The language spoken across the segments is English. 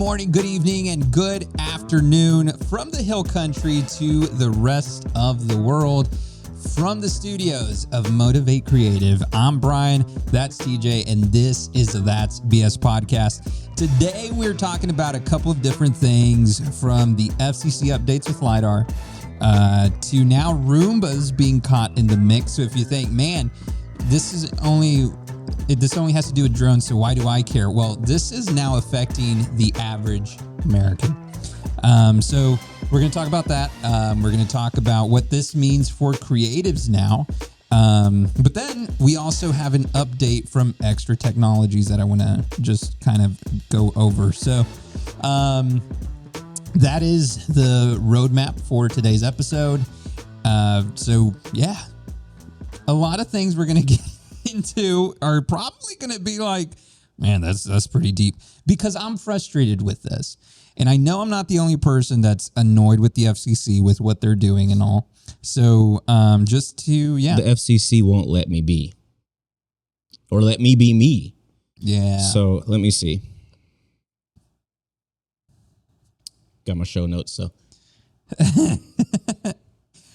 morning, good evening, and good afternoon from the Hill Country to the rest of the world. From the studios of Motivate Creative, I'm Brian, that's TJ, and this is the That's BS podcast. Today, we're talking about a couple of different things, from the FCC updates with LiDAR to now Roombas being caught in the mix. So if you think, man, this only has to do with drones, so why do I care? Well, this is now affecting the average American. So we're going to talk about that. We're going to talk about what this means for creatives now. But then we also have an update from Extra Technologies that I want to just kind of go over. So that is the roadmap for today's episode. So yeah, a lot of things we're going to get into are probably going to be like, man, that's pretty deep, because I'm frustrated with this. And I know I'm not the only person that's annoyed with the FCC with what they're doing and all. So the FCC won't let me be, or let me be me. Yeah. So let me see. Got my show notes.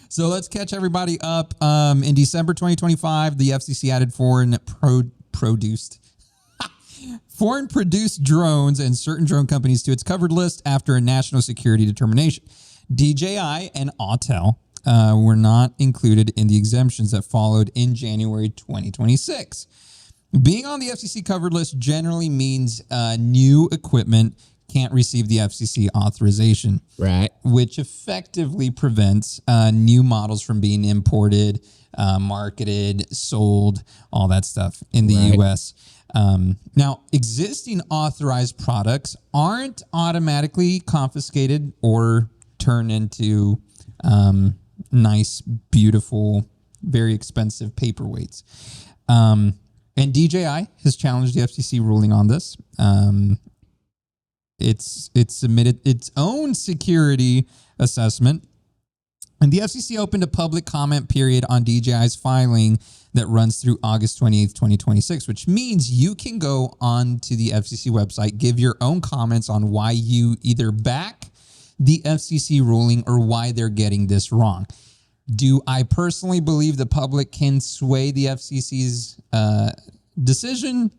So let's catch everybody up. In December 2025, the FCC added foreign-produced drones and certain drone companies to its covered list after a national security determination. DJI and Autel were not included in the exemptions that followed in January 2026. Being on the FCC covered list generally means new equipment can't receive the FCC authorization, right? Which effectively prevents new models from being imported, marketed, sold, all that stuff in the U.S. Now, existing authorized products aren't automatically confiscated or turned into nice, beautiful, very expensive paperweights. And DJI has challenged the FCC ruling on this. It's submitted its own security assessment, and the FCC opened a public comment period on DJI's filing that runs through August 28th, 2026, which means you can go on to the FCC website, give your own comments on why you either back the FCC ruling or why they're getting this wrong. Do I personally believe the public can sway the FCC's decision?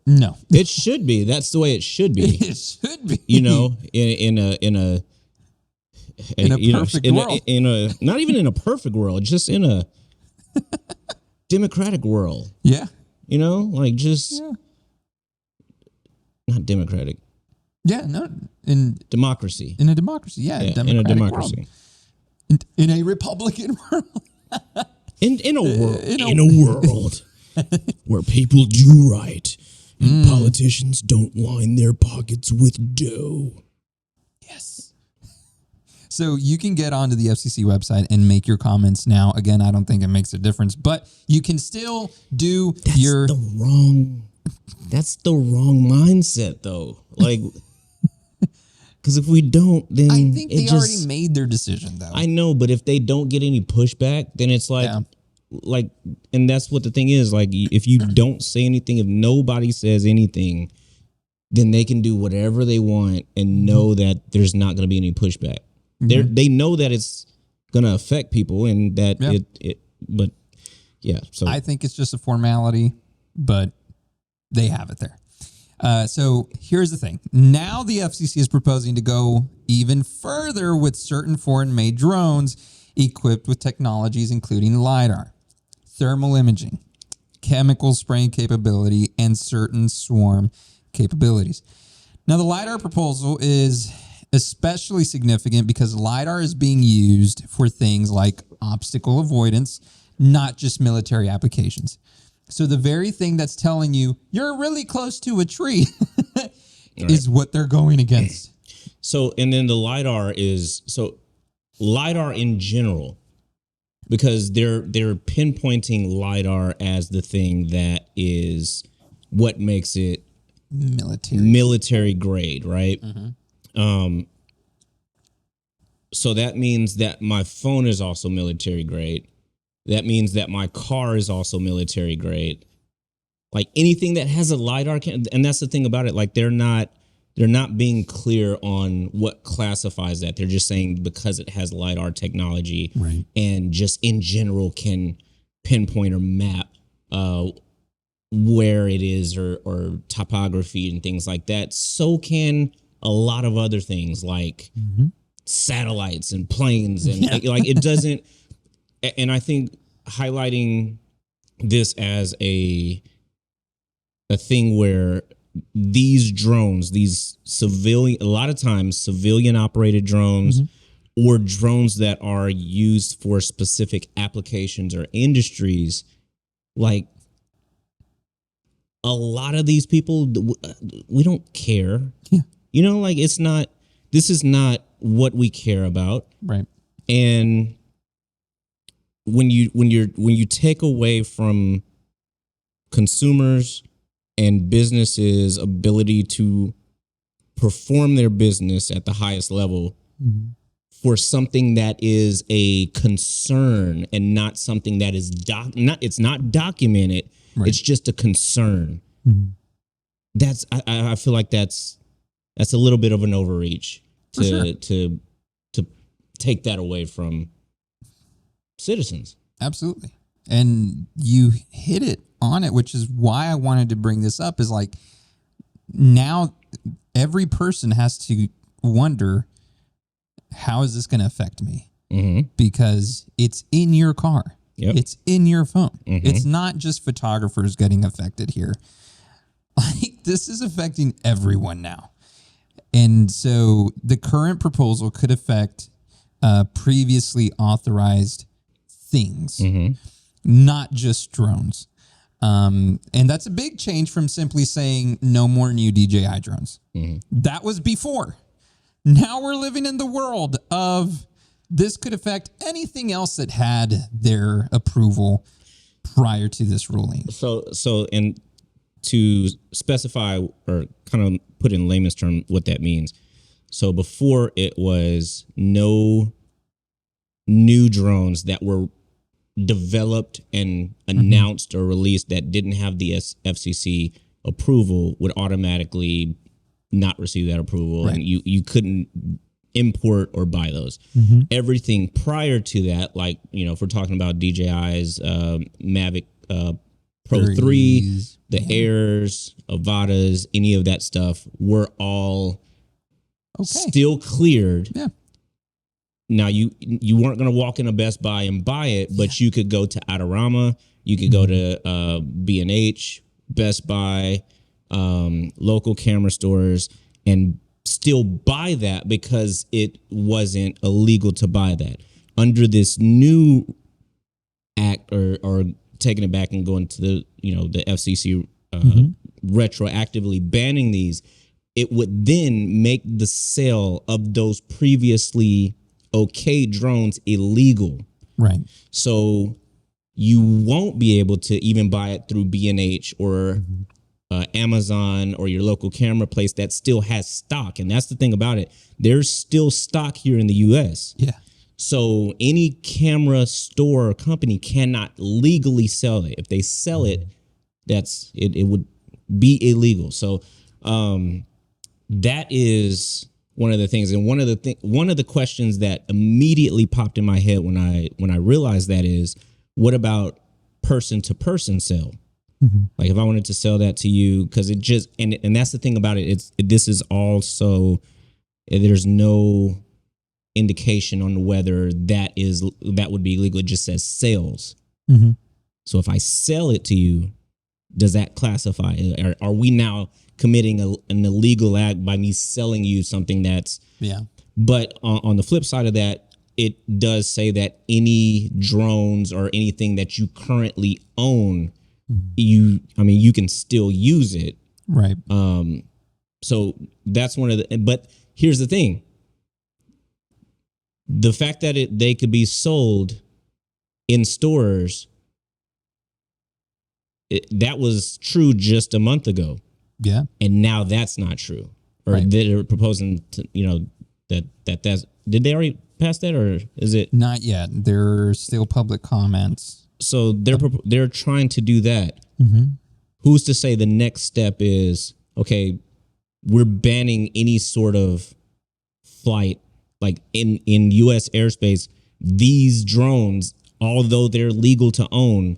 No, it should be. That's the way it should be. It should be. You know, in a perfect world. Not even in a perfect world, just in a democratic world. Yeah. You know, like just not democratic. Yeah, no, in democracy. In a democracy, yeah, in a democracy. In a Republican world. in a world where people do right. And politicians don't line their pockets with dough. Yes. So you can get onto the FCC website and make your comments now. Again, I don't think it makes a difference, but you can still do That's the wrong mindset, though. Like, because if we don't, then I think they already made their decision, though. I know, but if they don't get any pushback, then it's like... Yeah. Like, and that's what the thing is. Like, if you don't say anything, if nobody says anything, then they can do whatever they want and know that there's not going to be any pushback. They know that it's going to affect people and that but yeah. So I think it's just a formality, but they have it there. So here's the thing. Now the FCC is proposing to go even further with certain foreign-made drones equipped with technologies including LiDAR, thermal imaging, chemical spraying capability, and certain swarm capabilities. Now, the LiDAR proposal is especially significant because LiDAR is being used for things like obstacle avoidance, not just military applications. So the very thing that's telling you you're really close to a tree is what they're going against. So, and then the LiDAR is... LiDAR in general, because they're pinpointing LiDAR as the thing that is what makes it military grade, right? Mm-hmm. So that means that my phone is also military grade. That means that my car is also military grade. Like anything that has a LiDAR, and that's the thing about it. Like they're not they're not being clear on what classifies that. They're just saying because it has LiDAR technology, right, and just in general can pinpoint or map where it is, or topography and things like that. So can a lot of other things like satellites and planes, and like it doesn't. And I think highlighting this as a thing where these drones, these civilian, a lot of times civilian operated drones, or drones that are used for specific applications or industries, like a lot of these people, we don't care. Yeah. You know, like this is not what we care about. Right. And when you take away from consumers and businesses' ability to perform their business at the highest level for something that is a concern and not something that is it's not documented. Right. It's just a concern. That's I feel like that's a little bit of an overreach to take that away from citizens. Absolutely. And you hit it on it, which is why I wanted to bring this up, is like now every person has to wonder, how is this going to affect me? Because it's in your car. Yep. It's in your phone. It's not just photographers getting affected here. Like, this is affecting everyone now. And so the current proposal could affect previously authorized things, not just drones. And that's a big change from simply saying no more new DJI drones. That was before. Now we're living in the world of this could affect anything else that had their approval prior to this ruling. So, and to specify or kind of put in layman's term what that means. So before, it was no new drones that were developed and announced or released that didn't have the FCC approval would automatically not receive that approval, right. And you couldn't import or buy those. Everything prior to that, like, you know, if we're talking about DJI's Mavic Pro 3, the Airs, Avatas, any of that stuff were all still cleared. Yeah. Now, you weren't going to walk in a Best Buy and buy it, but you could go to Adorama, you could go to B&H, Best Buy, local camera stores, and still buy that because it wasn't illegal to buy that. Under this new act, or taking it back and going to the FCC retroactively banning these, it would then make the sale of those previously okay drones illegal. Right. So you won't be able to even buy it through B&H or Amazon or your local camera place that still has stock. And that's the thing about it. There's still stock here in the U.S. Yeah. So any camera store or company cannot legally sell it. If they sell it, it would be illegal. So that is one of the things. And one of the questions that immediately popped in my head when I realized that is, what about person to person sale? Like if I wanted to sell that to you, because it just, and that's the thing about it. This is also, there's no indication on whether that would be illegal. It just says sales. So if I sell it to you, does that classify? Are we now committing an illegal act by me selling you something that's... Yeah. But on the flip side of that, it does say that any drones or anything that you currently own, you can still use it. Right. So that's one of the... But here's the thing. The fact that they could be sold in stores, that was true just a month ago. Yeah. And now that's not true. Or right. They're proposing to, that's... Did they already pass that, or is it? Not yet. There are still public comments. So they're trying to do that. Who's to say the next step is, okay, we're banning any sort of flight like in US airspace. These drones, although they're legal to own,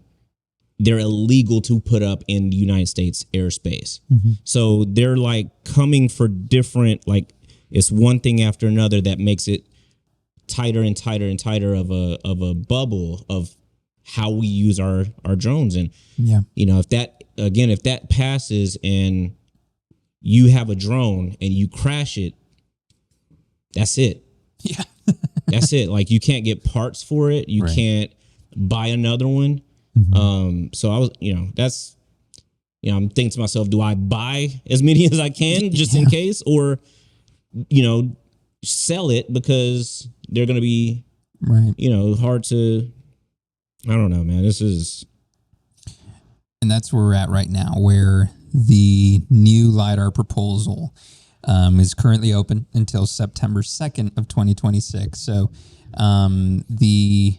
they're illegal to put up in the United States airspace. So they're like coming for different, like it's one thing after another that makes it tighter and tighter and tighter of a bubble of how we use our drones. And you know, if that passes and you have a drone and you crash it, that's it. Yeah. That's it. Like you can't get parts for it. You can't buy another one. So I was, you know, that's, you know, I'm thinking to myself, do I buy as many as I can just in case, or, you know, sell it because they're going to be, you know, hard to, I don't know, man, and that's where we're at right now, where the new LiDAR proposal is currently open until September 2nd of 2026. So the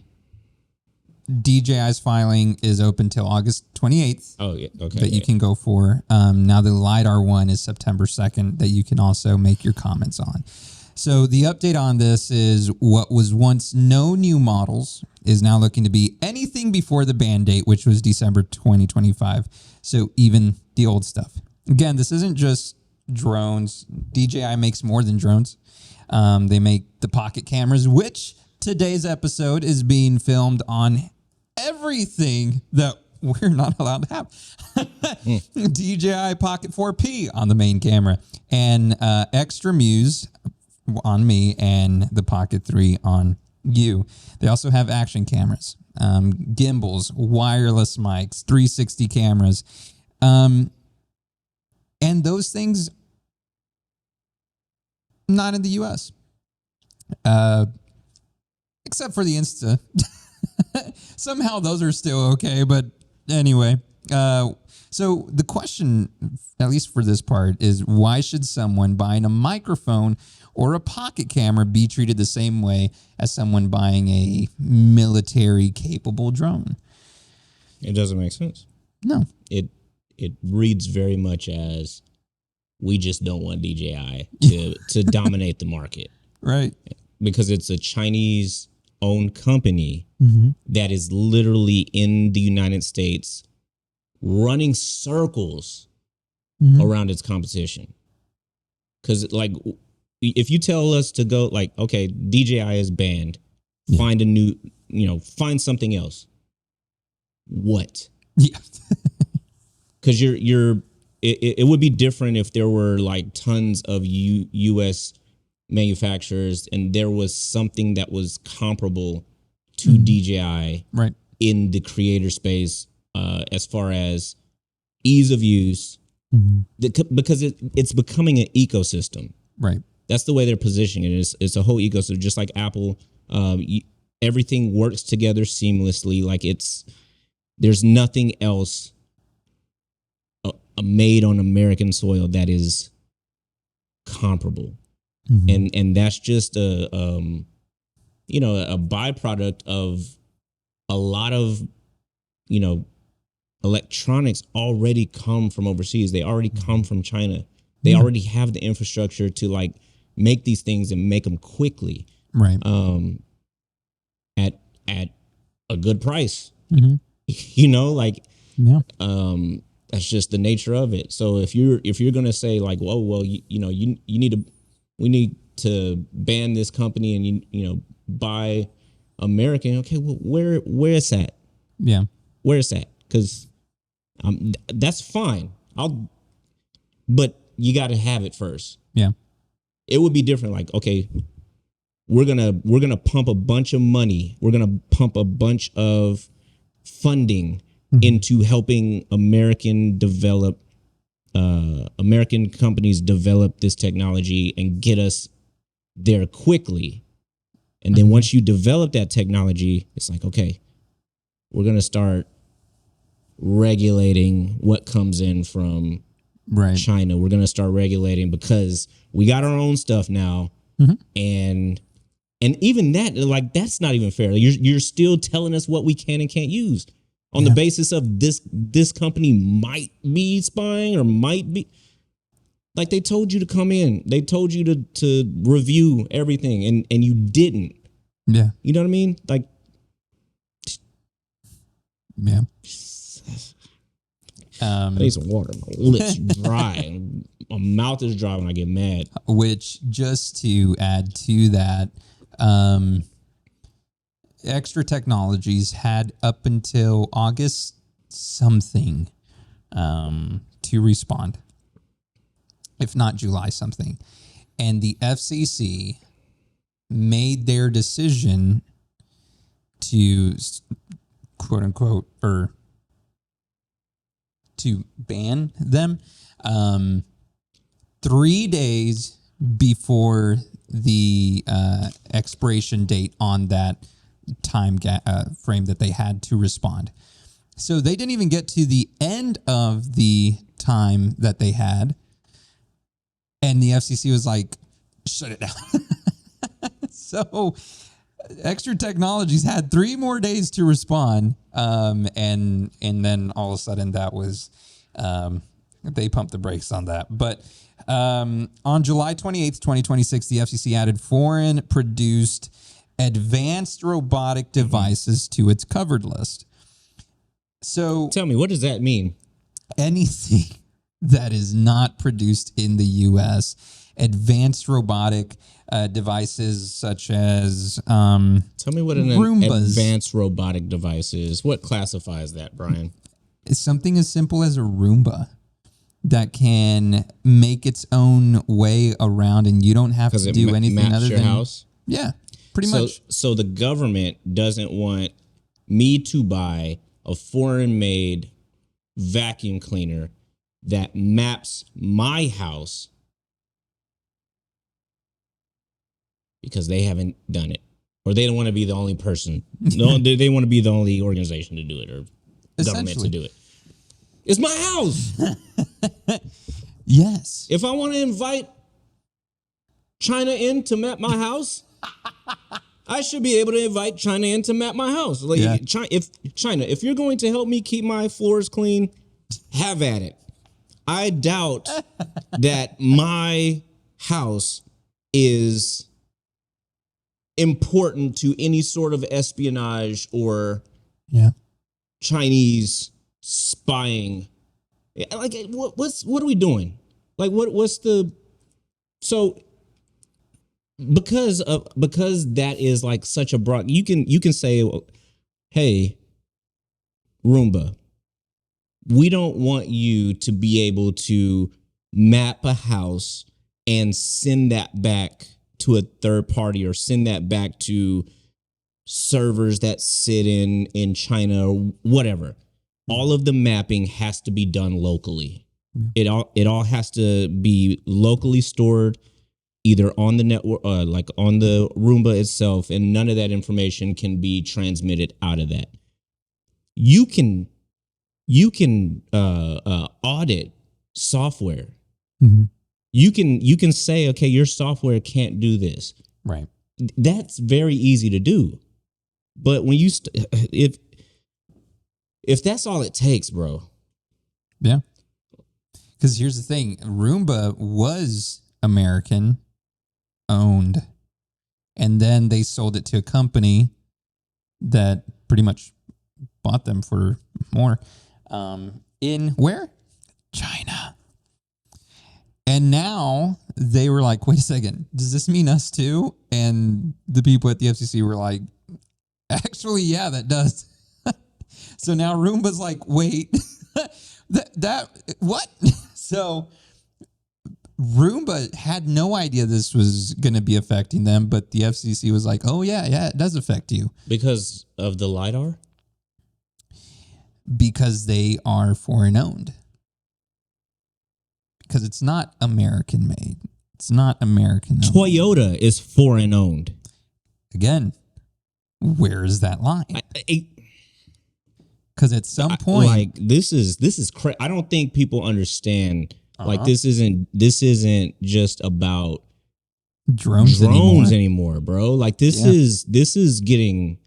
DJI's filing is open till August 28th. Oh, yeah. Okay. That you can go for. Now the LiDAR one is September 2nd that you can also make your comments on. So the update on this is what was once no new models is now looking to be anything before the ban date, which was December 2025. So even the old stuff. Again, this isn't just drones. DJI makes more than drones. They make the pocket cameras, which today's episode is being filmed on everything that we're not allowed to have. DJI Pocket 4P on the main camera, and Extra Muse on me, and the Pocket 3 on you. They also have action cameras, gimbals, wireless mics, 360 cameras. And those things not in the US. Except for the Insta. Somehow those are still okay, but anyway. So the question, at least for this part, is why should someone buying a microphone or a pocket camera be treated the same way as someone buying a military-capable drone? It doesn't make sense. No. It reads very much as we just don't want DJI to dominate the market. Right. Because it's a Chinese-owned company that is literally in the United States running circles around its competition. Because, like, if you tell us to go, like, okay, DJI is banned, find a new, you know, find something else. What? Yeah. Because it would be different if there were like tons of U.S. manufacturers and there was something that was comparable to DJI in the creator space as far as ease of use, because it's becoming an ecosystem. Right. That's the way they're positioning it. It's a whole ecosystem, just like Apple. Everything works together seamlessly. Like there's nothing else made on American soil that is comparable. And that's just a byproduct of a lot of, you know, electronics already come from overseas. They already come from China. They already have the infrastructure to like make these things and make them quickly. Right. At a good price. You know, like that's just the nature of it. So if you're gonna say like, we need to ban this company and you know buy American. Okay, well where is that? Yeah, where is that? Because that's fine. But you got to have it first. Yeah, it would be different. Like, okay, we're gonna pump a bunch of money. We're gonna pump a bunch of funding into helping American companies develop this technology and get us there quickly. And then once you develop that technology, it's like, okay, we're going to start regulating what comes in from China. We're going to start regulating because we got our own stuff now. And even that, like, that's not even fair. You're still telling us what we can and can't use on the basis of this company might be spying or might be. Like they told you to come in. They told you to review everything and you didn't. Yeah. You know what I mean? Like yeah. I need some water. My lips dry. My mouth is dry when I get mad. Which, just to add to that, Extra Technologies had up until August something to respond, if not July something. And the FCC made their decision to, quote unquote, or to ban them 3 days before the expiration date on that time frame that they had to respond. So they didn't even get to the end of the time that they had, and the FCC was like, shut it down. So Extra Technologies had 3 more days to respond, and then all of a sudden that was they pumped the brakes on that. But on July 28th, 2026, the FCC added foreign produced advanced robotic devices to its covered list. So tell me, what does that mean? Anything that is not produced in the U.S., advanced robotic devices such as tell me what an Roombas. Advanced robotic device is. What classifies that, Brian? It's something as simple as a Roomba that can make its own way around, and you don't have to do anything other your than house. Yeah, pretty much. So the government doesn't want me to buy a foreign-made vacuum cleaner that maps my house because they haven't done it, or they don't want to be the only person. No, they want to be the only organization to do it, or government to do it. It's my house. Yes. If I want to invite China in to map my house, I should be able to invite China in to map my house. Like, Yeah. If you're going to help me keep my floors clean, have at it. I doubt that my house is important to any sort of espionage or Chinese spying. Like, what are we doing? Like, what's the so? Because that is like such a broad. You can say, hey, Roomba, we don't want you to be able to map a house and send that back to a third party or send that back to servers that sit in China or whatever. All of the mapping has to be done locally. Yeah. It all has to be locally stored, either on the network, like on the Roomba itself, and none of that information can be transmitted out of that. You can audit software. Mm-hmm. You can say, okay, your software can't do this. Right. That's very easy to do. But when you if that's all it takes, bro. Yeah. Because here's the thing, Roomba was American owned, and then they sold it to a company that pretty much bought them for more. In where? China. And now they were like, wait a second, does this mean us too? And the people at the FCC were like, actually, yeah, that does. So now Roomba's like, wait, that what? So Roomba had no idea this was going to be affecting them, but the FCC was like, oh, yeah, it does affect you. Because of the LiDAR? Because they are foreign owned. Because it's not American made. It's not American owned. Toyota is foreign owned. Again, where is that line? Because at some point, like this is crazy. I don't think people understand. Like this isn't just about drones anymore, bro. Like this is getting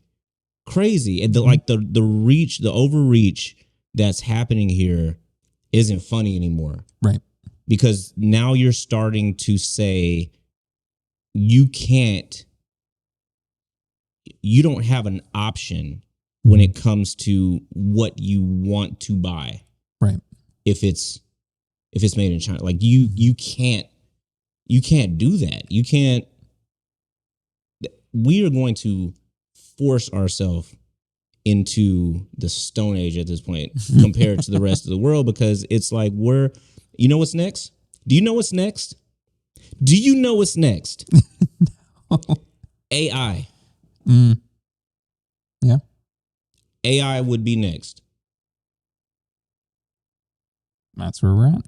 crazy, and the reach, the overreach that's happening here isn't funny anymore. Right. because now you're starting to say you don't have an option when it comes to what you want to buy. Right. If it's made in China, like you can't do that. You can't. We are going to force ourselves into the Stone Age at this point compared to the rest of the world, because it's like you know what's next? Do you know what's next? Do you know what's next? No. AI. Yeah. AI would be next. That's where we're at.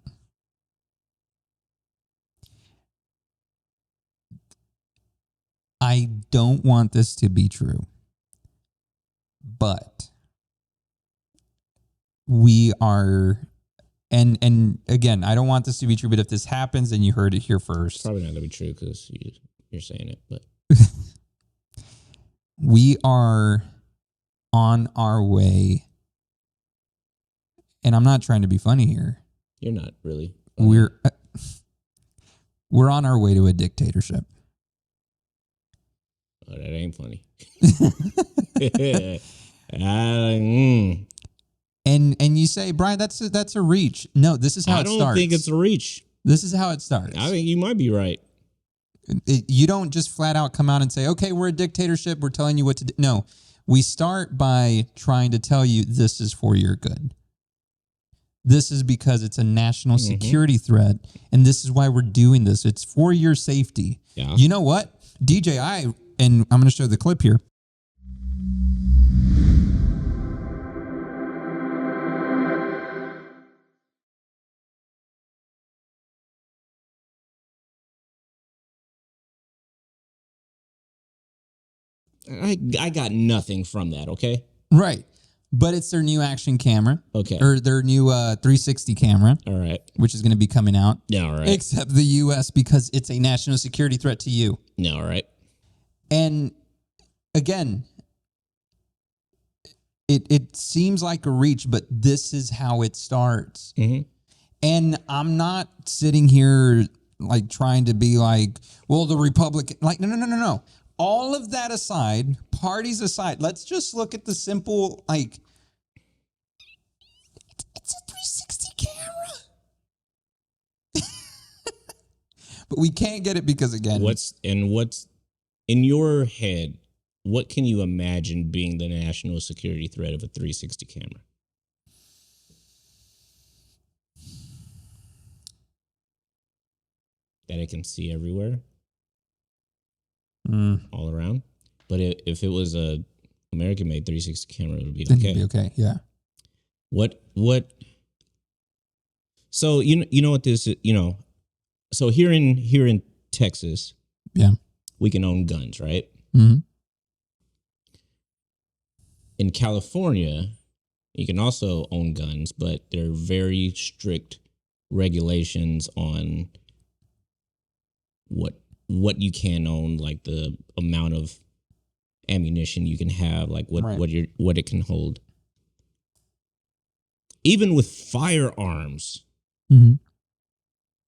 I don't want this to be true, but we are, and again, I don't want this to be true, but if this happens, then you heard it here first. Probably not going to be true because you're saying it, but we are on our way, and I'm not trying to be funny here. You're not really. We're on our way to a dictatorship. Oh, that ain't funny. And you say, Brian, that's a reach. No, this is how it starts. I don't think it's a reach. This is how it starts. I think you might be right. You don't just flat out come out and say, okay, we're a dictatorship, we're telling you what to do. No, we start by trying to tell you this is for your good. This is because it's a national security threat, and this is why we're doing this. It's for your safety. Yeah. You know what? DJI, and I'm going to show the clip here. I got nothing from that, okay? Right. But it's their new action camera. Okay. Or their new 360 camera. All right. Which is going to be coming out. Yeah, all right. Except the U.S. because it's a national security threat to you. Yeah, all right. And again, it seems like a reach, but this is how it starts. Mm-hmm. And I'm not sitting here like trying to be like, well, the Republican, like, no. All of that aside, parties aside, let's just look at the simple, like, it's a 360 camera. But we can't get it because, again. What's in your head, what can you imagine being the national security threat of a 360 camera? That it can see everywhere? All around. But if it was a American-made 360 camera, it would be okay. It'd be okay, yeah. What? So you know what this is, So here in Texas, yeah, we can own guns, right? Mm-hmm. In California, you can also own guns, but there are very strict regulations on what you can own, like the amount of ammunition you can have, like what it can hold. Even with firearms, they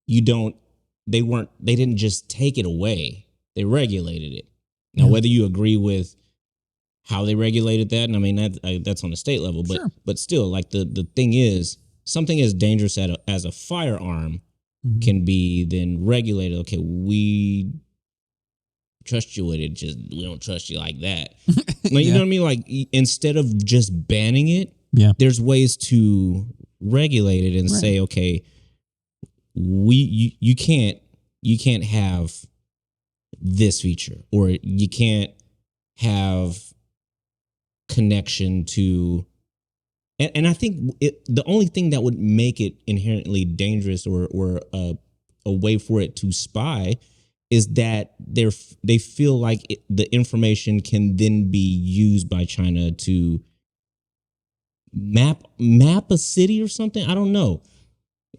didn't just take it away. They regulated it. Now, whether you agree with how they regulated that, and I mean that's on the state level, but sure. But still, like the thing is, something as dangerous as a firearm can be then regulated. Okay, we trust you with it, just we don't trust you like that. Like, you know what I mean? Like, instead of just banning it, there's ways to regulate it and say, okay, you can't have this feature, or you can't have connection to. And I think the only thing that would make it inherently dangerous or a way for it to spy is that they feel like the information can then be used by China to map a city or something. I don't know.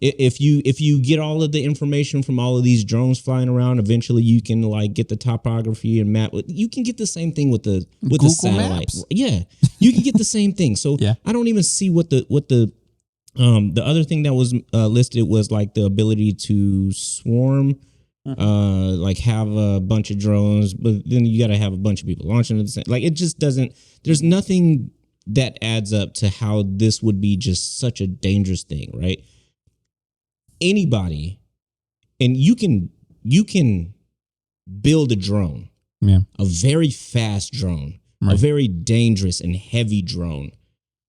If you get all of the information from all of these drones flying around, eventually you can like get the topography and map. You can get the same thing with the Google satellite. Maps. Yeah, you can get the same thing. So I don't even see what the The other thing that was listed was like the ability to swarm, like have a bunch of drones, but then you got to have a bunch of people launching at the same. Like it just doesn't. There's nothing that adds up to how this would be just such a dangerous thing, right? Anybody, and you can build a drone, a very fast drone, a very dangerous and heavy drone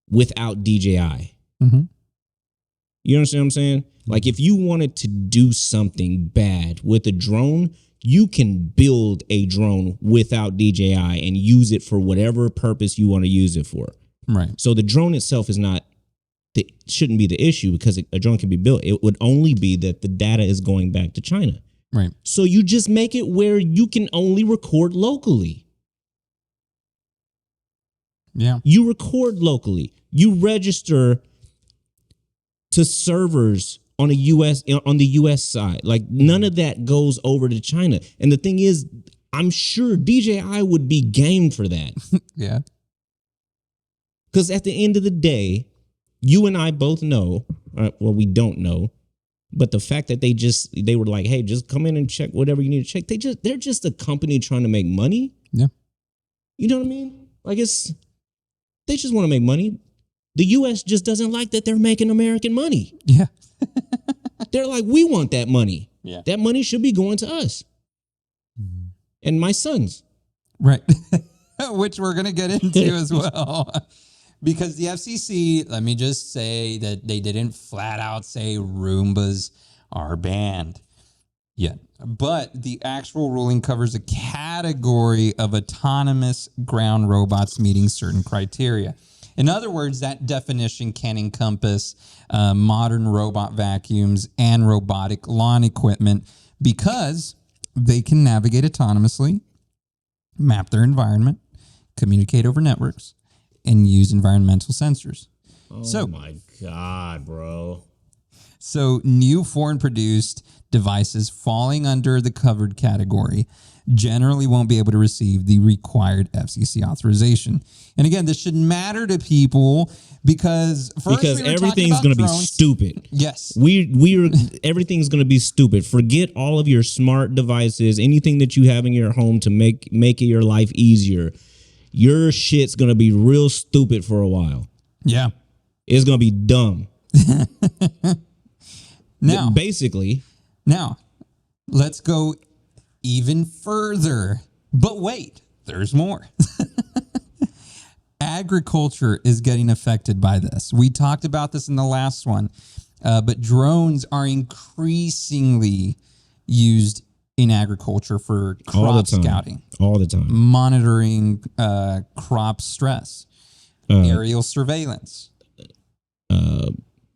without DJI. Mm-hmm. You understand what I'm saying? Like if you wanted to do something bad with a drone, you can build a drone without DJI and use it for whatever purpose you want to use it for. Right. So the drone itself shouldn't be the issue because a drone can be built. It would only be that the data is going back to China. Right. So you just make it where you can only record locally. Yeah. You record locally. You register to servers on the US side. Like none of that goes over to China. And the thing is, I'm sure DJI would be game for that. Yeah. Because at the end of the day, you and I both know, well, we don't know, but the fact that they were like, hey, just come in and check whatever you need to check. They're just a company trying to make money. Yeah. You know what I mean? Like they just want to make money. The US just doesn't like that they're making American money. Yeah. They're like, we want that money. Yeah. That money should be going to us and my sons. Right. Which we're going to get into as well. Because the FCC, let me just say that they didn't flat out say Roombas are banned yet. But the actual ruling covers a category of autonomous ground robots meeting certain criteria. In other words, that definition can encompass modern robot vacuums and robotic lawn equipment because they can navigate autonomously, map their environment, communicate over networks, and use environmental sensors. Oh my God, bro. So new foreign-produced devices falling under the covered category generally won't be able to receive the required FCC authorization. And again, this should matter to people because everything's going to be stupid. Yes. Everything's going to be stupid. Forget all of your smart devices, anything that you have in your home to make your life easier. Your shit's going to be real stupid for a while. Yeah. It's going to be dumb. Now, let's go even further. But wait, there's more. Agriculture is getting affected by this. We talked about this in the last one, but drones are increasingly used in agriculture for crop scouting. All the time. Monitoring crop stress, aerial surveillance.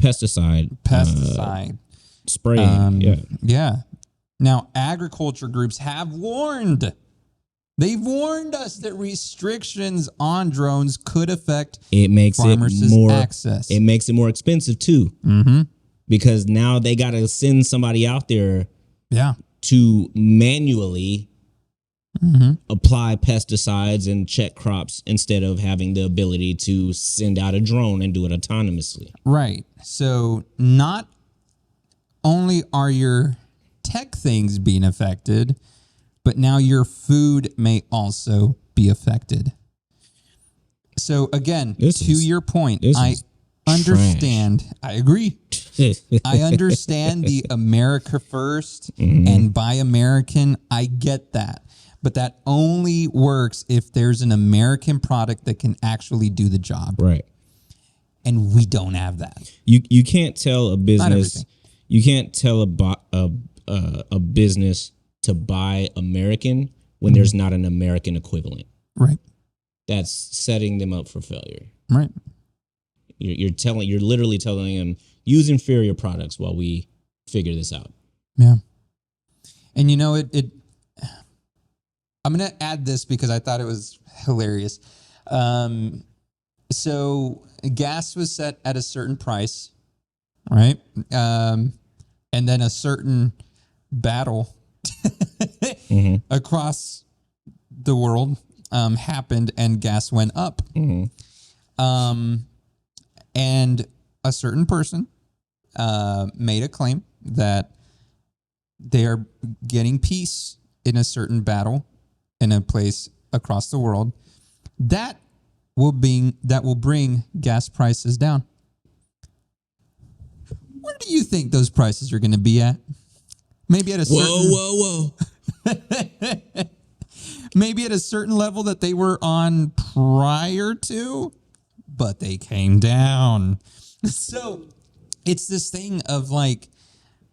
Pesticide. Spraying. Yeah. Now, agriculture groups have warned. They've warned us that restrictions on drones could affect farmers' access. It makes it more expensive too. Mm-hmm. Because now they got to send somebody out there Yeah. to manually apply pesticides and check crops instead of having the ability to send out a drone and do it autonomously. Right. So not only are your tech things being affected, but now your food may also be affected. So again, your point, I understand. Trash. I agree. I understand the America first and buy American. I get that. But that only works if there's an American product that can actually do the job. Right. And we don't have that. You can't tell a business. You can't tell a business to buy American when there's not an American equivalent. Right. That's setting them up for failure. Right. You're literally telling them use inferior products while we figure this out. Yeah. And you know, I'm going to add this because I thought it was hilarious. So gas was set at a certain price, right? And then a certain battle across the world happened and gas went up. And a certain person made a claim that they are getting peace in a certain battle in a place across the world, that will bring gas prices down. Where do you think those prices are going to be at? Maybe at a certain whoa. maybe at a certain level that they were on prior to, but they came down. So it's this thing of like,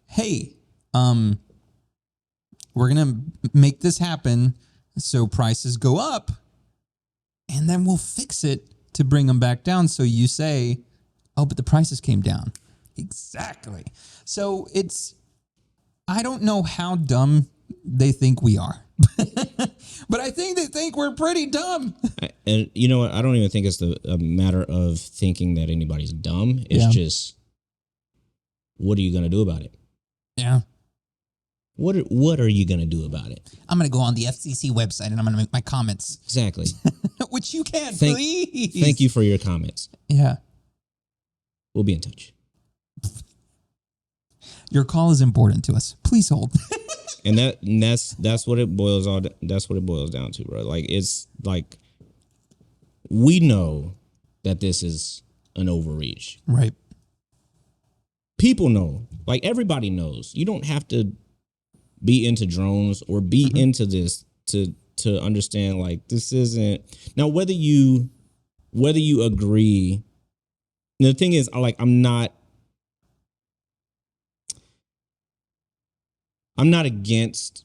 hey, we're going to make this happen so prices go up, and then we'll fix it to bring them back down. So you say, oh, but the prices came down. Exactly. So I don't know how dumb they think we are, but I think they think we're pretty dumb. And you know what? I don't even think it's a matter of thinking that anybody's dumb. It's just, what are you going to do about it? Yeah. What are you going to do about it? I'm going to go on the FCC website and I'm going to make my comments. Exactly. Which you can, please. Thank you for your comments. Yeah. We'll be in touch. Your call is important to us. Please hold. And that's what it boils on. That's what it boils down to, bro. Like, it's like, we know that this is an overreach. Right. People know. Like, everybody knows. You don't have to be into drones or be into this to understand, like, this isn't. Now, whether you agree. The thing is, I'm not against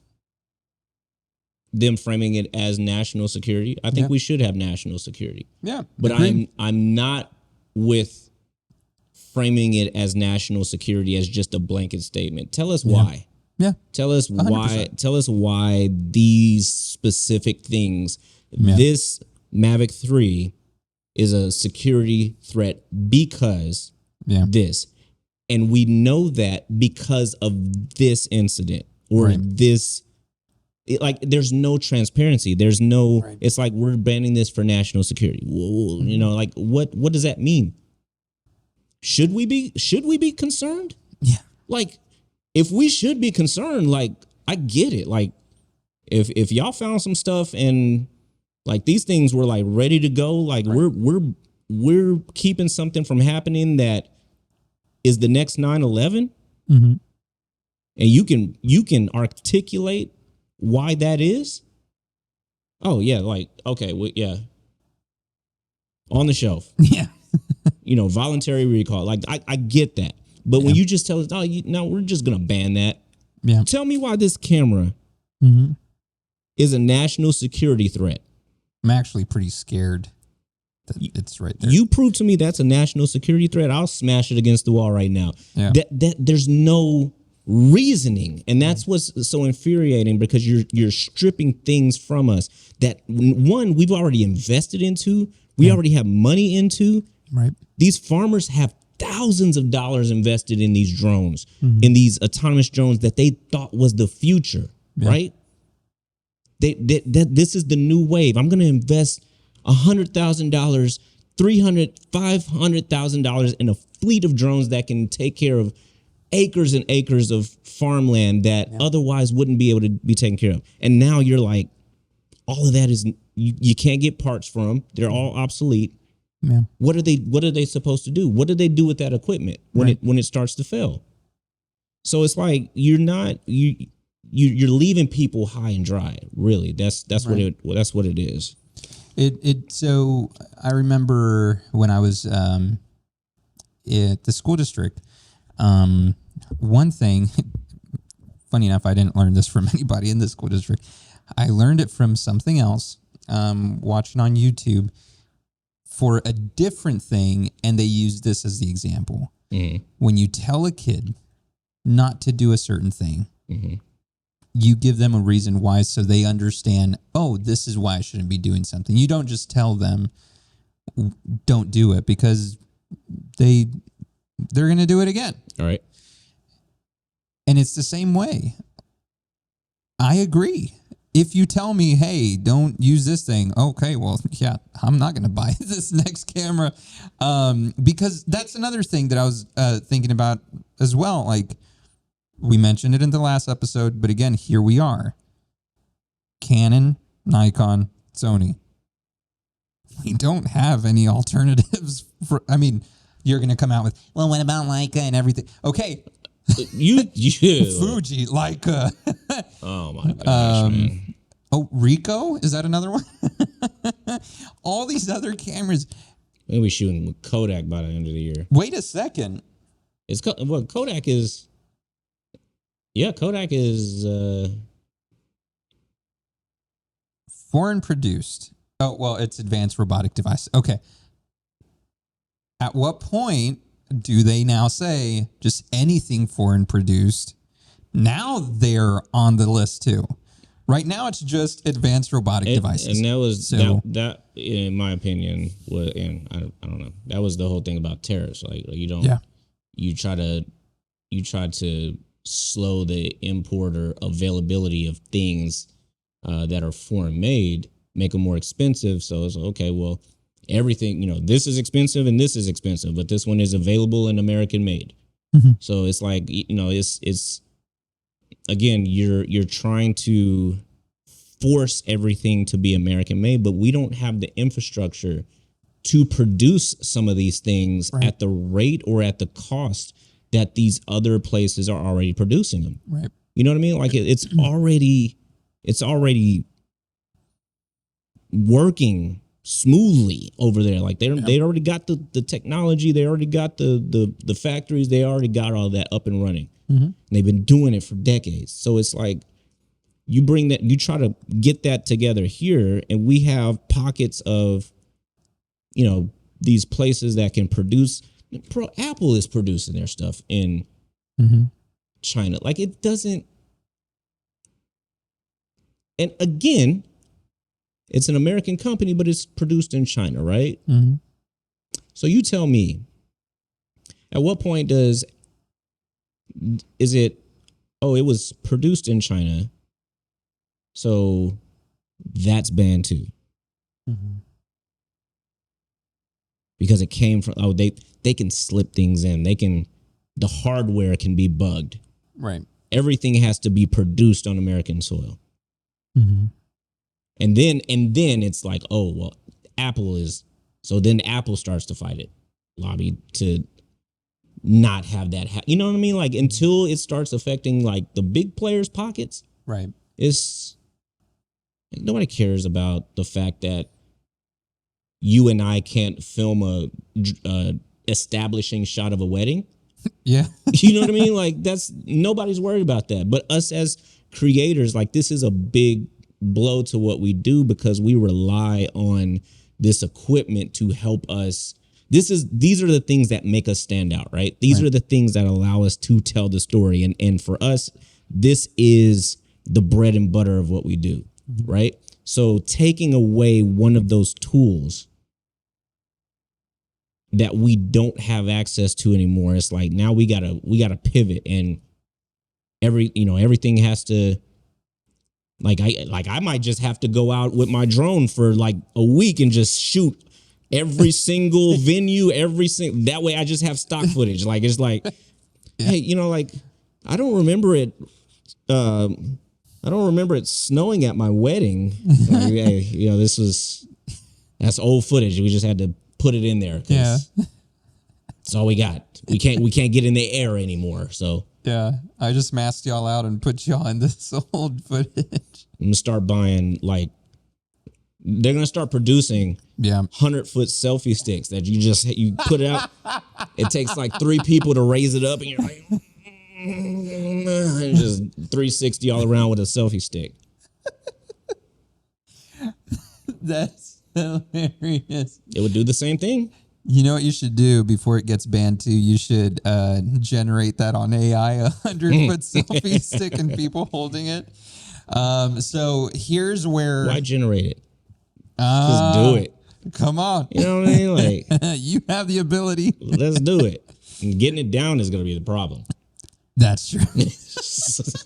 them framing it as national security. I think we should have national security. Yeah. But I'm not with framing it as national security as just a blanket statement. Tell us why. Yeah. Tell us 100%. why. Tell us why these specific things. This Mavic 3 is a security threat because this. And we know that because of this incident or this, there's no transparency. There's no, it's like, we're banning this for national security. Whoa, you know, like, what does that mean? Should we be concerned? Yeah. Like, if we should be concerned, like, I get it. Like, if y'all found some stuff and like these things were like ready to go, like we're keeping something from happening that is the next 9/11, and you can articulate why that is. Oh yeah, like, okay, on the shelf. Yeah. Voluntary recall. Like, I get that, but when you just tell us, no, we're just gonna ban that. Yeah. Tell me why this camera is a national security threat. I'm actually pretty scared that it's right there. You prove to me that's a national security threat, I'll smash it against the wall right now. Yeah. That there's no reasoning, and that's what's so infuriating, because you're stripping things from us that, one, we've already invested into, we already have money into. Right. These farmers have thousands of dollars invested in these drones, in these autonomous drones that they thought was the future, right? This is the new wave. I'm going to invest $100,000, $300,000, $500,000 in a fleet of drones that can take care of acres and acres of farmland that otherwise wouldn't be able to be taken care of. And now you're like, all of that is, you can't get parts from. They're all obsolete. Yeah. What are they supposed to do? What do they do with that equipment when it starts to fail? So it's like, you're leaving people high and dry. Really, that's what it is. So I remember when I was at the school district, one thing, funny enough, I didn't learn this from anybody in the school district. I learned it from something else, watching on YouTube for a different thing, and they used this as the example. When you tell a kid not to do a certain thing, you give them a reason why, so they understand, oh, this is why I shouldn't be doing something. You don't just tell them, don't do it, because they're going to do it again. All right. And it's the same way. I agree. if you tell me, hey, don't use this thing, okay, well, yeah, I'm not going to buy this next camera. Because that's another thing that I was thinking about as well. Like, we mentioned it in the last episode, but again, here we are. Canon, Nikon, Sony. We don't have any alternatives for, I mean, you're going to come out with, well, what about Leica and everything? Okay. You Fuji, Leica. Oh my gosh, man. Oh, Ricoh? Is that another one? All these other cameras. Maybe we shooting with Kodak by the end of the year. Wait a second. It's well, Kodak is. Yeah, Kodak is foreign produced. Oh, well, it's advanced robotic device. Okay. At what point do they now say just anything foreign produced? Now they're on the list too. Right now, it's just advanced robotic devices. And that was that in my opinion, was, and I don't know. That was the whole thing about tariffs. Like you don't. Yeah. You try to slow the import or availability of things that are foreign made, make them more expensive. So it's okay. Well, everything, this is expensive and this is expensive, but this one is available and American made. Mm-hmm. So it's like, it's again, you're trying to force everything to be American made, but we don't have the infrastructure to produce some of these things at the rate or at the cost that these other places are already producing them. Right. You know what I mean? Like it's already working smoothly over there. Like they already got the technology, they already got the factories, they already got all that up and running. Mm-hmm. And they've been doing it for decades. So it's like you try to get that together here, and we have pockets of, these places that can produce. Apple is producing their stuff in China. Like it doesn't. And again, it's an American company, but it's produced in China, right? Mm-hmm. So you tell me, at what point it was produced in China, so that's banned too. Mm-hmm. Because it came from, they can slip things in. The hardware can be bugged. Right. Everything has to be produced on American soil. Mm-hmm. And then it's like, oh, well, Apple is, so then Apple starts to fight it, lobby to not have that. You know what I mean? Like until it starts affecting like the big players' pockets. Right. It's, like, nobody cares about the fact that you and I can't film a establishing shot of a wedding. Yeah. You know what I mean? Like nobody's worried about that. But us as creators, like this is a big blow to what we do because we rely on this equipment to help us. These are the things that make us stand out, right? These are the things that allow us to tell the story. And for us, this is the bread and butter of what we do, right? So taking away one of those tools that we don't have access to anymore, it's like now we gotta pivot, and everything has to, I might just have to go out with my drone for like a week and just shoot every single venue, that way I just have stock footage. Like it's like, hey, like I don't remember it snowing at my wedding. Like, hey, that's old footage. We just had to put it in there. Yeah. That's all we got. We can't get in the air anymore. So yeah, I just masked y'all out and put y'all in this old footage. I'm gonna start buying they're gonna start producing 100-foot selfie sticks that you put it out. It takes like 3 people to raise it up, and you're like, and just 360 all around with a selfie stick. That's hilarious. It would do the same thing. You know what you should do before it gets banned too? You should generate that on AI, 100-foot selfie stick and people holding it. So here's where... Why generate it? Just do it. Come on. You know what I mean? Like you have the ability. Let's do it. And getting it down is going to be the problem. That's true.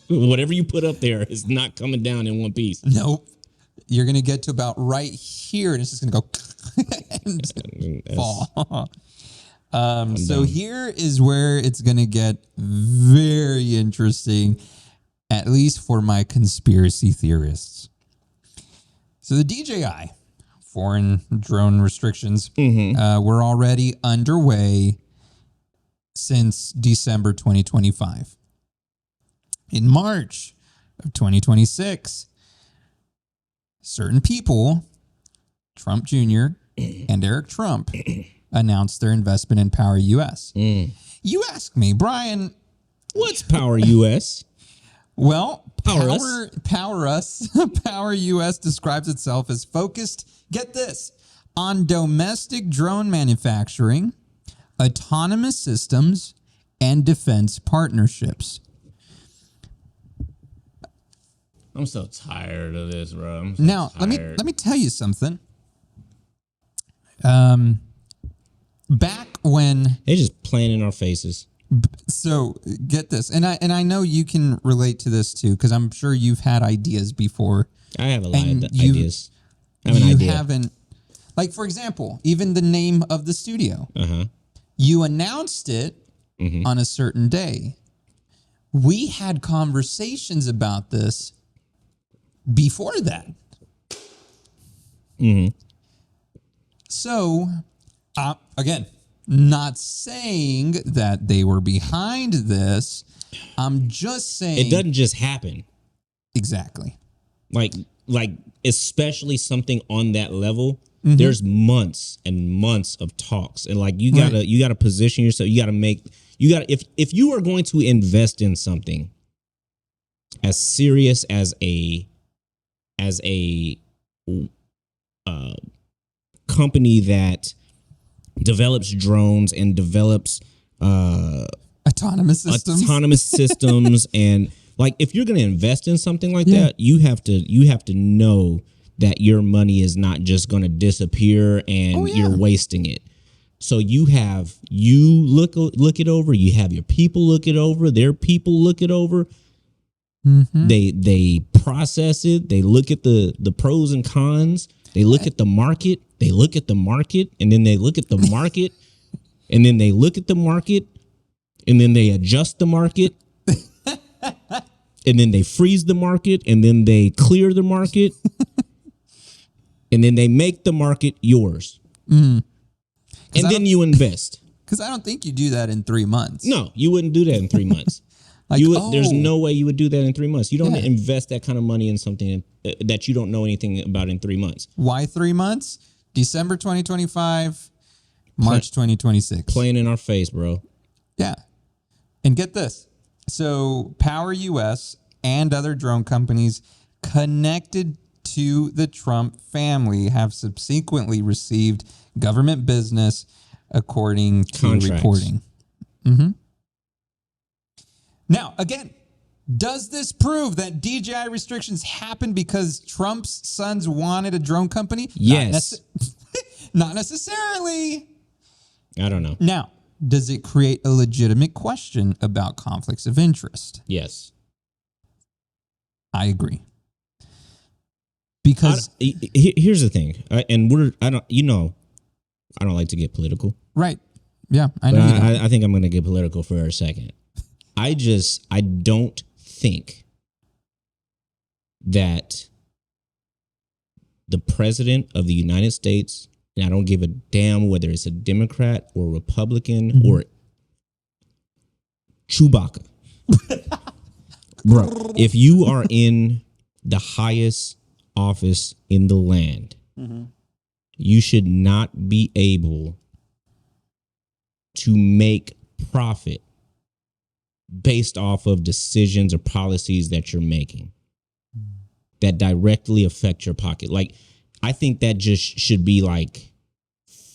Whatever you put up there is not coming down in one piece. Nope. You're going to get to about right here, and it's just going to go and fall. So here is where it's going to get very interesting, at least for my conspiracy theorists. So the DJI, foreign drone restrictions, were already underway since December 2025. In March of 2026, certain people, Trump Jr. and Eric Trump, announced their investment in Power US. You ask me, Brian, what's Power US? Well, Power US describes itself as focused, get this, on domestic drone manufacturing, autonomous systems, and defense partnerships. I'm so tired of this, bro. Now, let me tell you something. Back when they just playing in our faces. So get this, and I know you can relate to this too, because I'm sure you've had ideas before. I have a lot of ideas. I have an idea. Haven't, like for example, even the name of the studio. You announced it on a certain day. We had conversations about this before that. So, again, not saying that they were behind this. I'm just saying it doesn't just happen. Exactly. Like especially something on that level. There's months and months of talks, and like you gotta position yourself. If you are going to invest in something as serious as a company that develops drones and develops autonomous systems and like if you're going to invest in something like that, you have to know that your money is not just going to disappear and you're wasting it. So you look it over, you have your people look it over, their people look it over. They process it, they look at the pros and cons, they look at the market, and then they look at the market, and then they look at the market, and then they adjust the market, and then they freeze the market, and then they clear the market, and then they make the market yours. And then you invest. Because I don't think you do that in 3 months. No, you wouldn't do that in 3 months. There's no way you would do that in 3 months. You don't invest that kind of money in something that you don't know anything about in 3 months. Why 3 months? December 2025, March 2026. Playing in our face, bro. Yeah. And get this. So Power US and other drone companies connected to the Trump family have subsequently received government business according to reporting. Now, again, does this prove that DJI restrictions happened because Trump's sons wanted a drone company? Yes. Not necessarily. I don't know. Now, does it create a legitimate question about conflicts of interest? Yes. I agree. Because here's the thing, I don't like to get political. Right. Yeah, I know. I think I'm going to get political for a second. I don't think that the president of the United States, and I don't give a damn whether it's a Democrat or Republican or Chewbacca. Bro, if you are in the highest office in the land, you should not be able to make profit based off of decisions or policies that you're making that directly affect your pocket. Like, I think that just should be like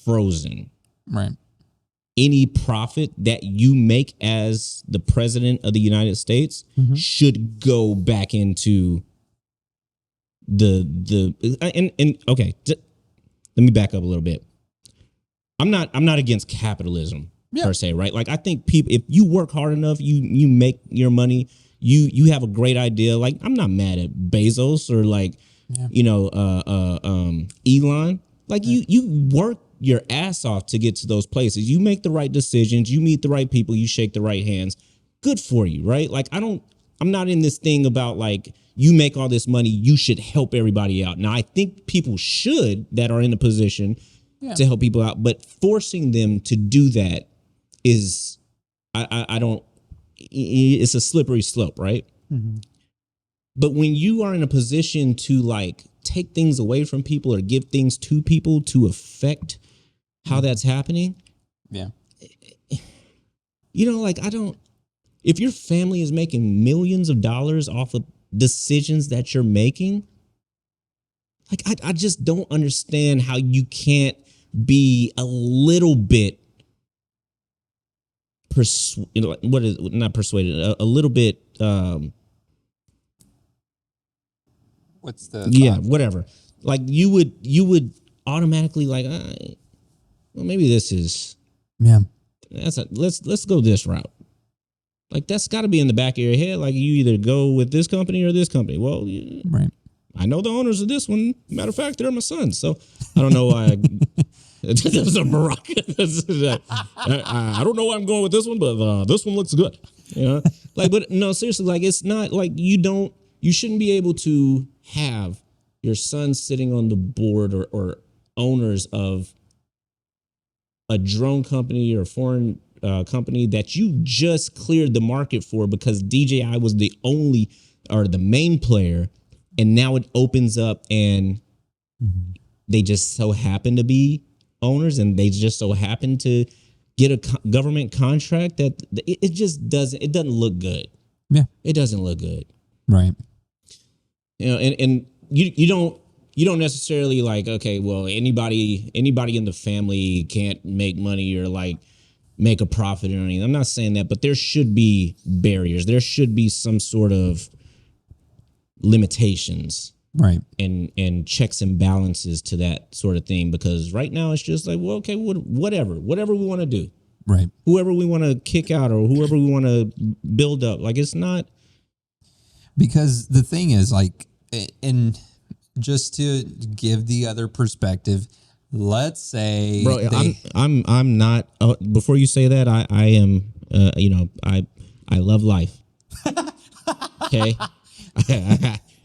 frozen. Right. Any profit that you make as the president of the United States should go back into okay. Let me back up a little bit. I'm not against capitalism. per se, right? Like I think people, if you work hard enough, you make your money. You have a great idea. Like I'm not mad at Bezos or like Elon. Like you work your ass off to get to those places. You make the right decisions. You meet the right people. You shake the right hands. Good for you, right? Like I'm not in this thing about like you make all this money, you should help everybody out. Now I think people should that are in a position to help people out, but forcing them to do that is I don't. It's a slippery slope, right? Mm-hmm. But when you are in a position to like take things away from people or give things to people to affect how that's happening, like if your family is making millions of dollars off of decisions that you're making, like I just don't understand how you can't be a little bit not persuaded, a little bit what's the whatever, like you would automatically like well maybe this is let's go this route. Like that's got to be in the back of your head, like you either go with this company or this company. Well, right, I know the owners of this one, matter of fact they're my sons, so I don't know why There's a Moroccan. I don't know why I'm going with this one, but this one looks good. But no, seriously, like it's not like you shouldn't be able to have your son sitting on the board or owners of a drone company or foreign company that you just cleared the market for because DJI was the only or the main player, and now it opens up and they just so happen to be owners and they just so happen to get a government contract that it just doesn't look good. Yeah. It doesn't look good. Right. And you don't necessarily like, okay, well, anybody in the family can't make money or like make a profit or anything. I'm not saying that, but there should be barriers. There should be some sort of limitations. Right. And checks and balances to that sort of thing, because right now it's just like, well, okay, whatever we want to do. Right. Whoever we want to kick out or whoever we want to build up. Like it's not. Because the thing is like, and just to give the other perspective, let's say, bro, I'm not, before you say that, I am, I love life. Okay.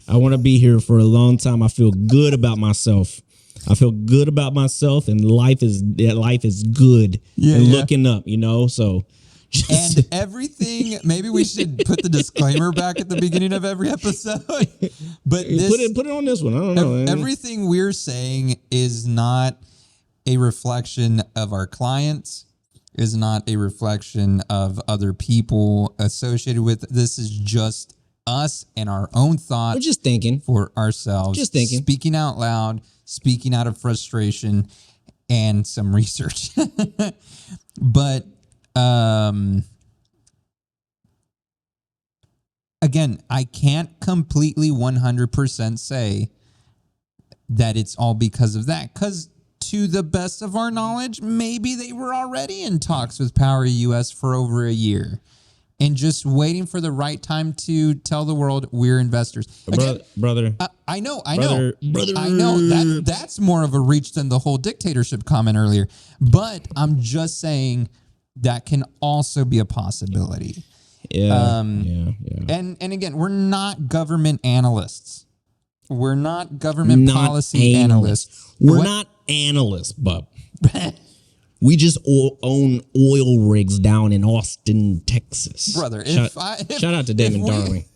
I want to be here for a long time. I feel good about myself. And life is good and looking up, so. And everything, maybe we should put the disclaimer back at the beginning of every episode. But put it on this one. I don't know. Everything we're saying is not a reflection of our clients, is not a reflection of other people associated with. This is just us and our own thoughts. We're just thinking for ourselves. Just thinking. Speaking out loud, speaking out of frustration and some research. But again, I can't completely 100% say that it's all because of that. Because to the best of our knowledge, maybe they were already in talks with Power US for over a year. And just waiting for the right time to tell the world we're investors. Again, brother. I know. That's more of a reach than the whole dictatorship comment earlier. But I'm just saying that can also be a possibility. Yeah. And again, we're not government analysts. We're not government policy analysts. We're not analysts, bub. We just own oil rigs down in Austin, Texas. Brother, shout out to Damon Darling.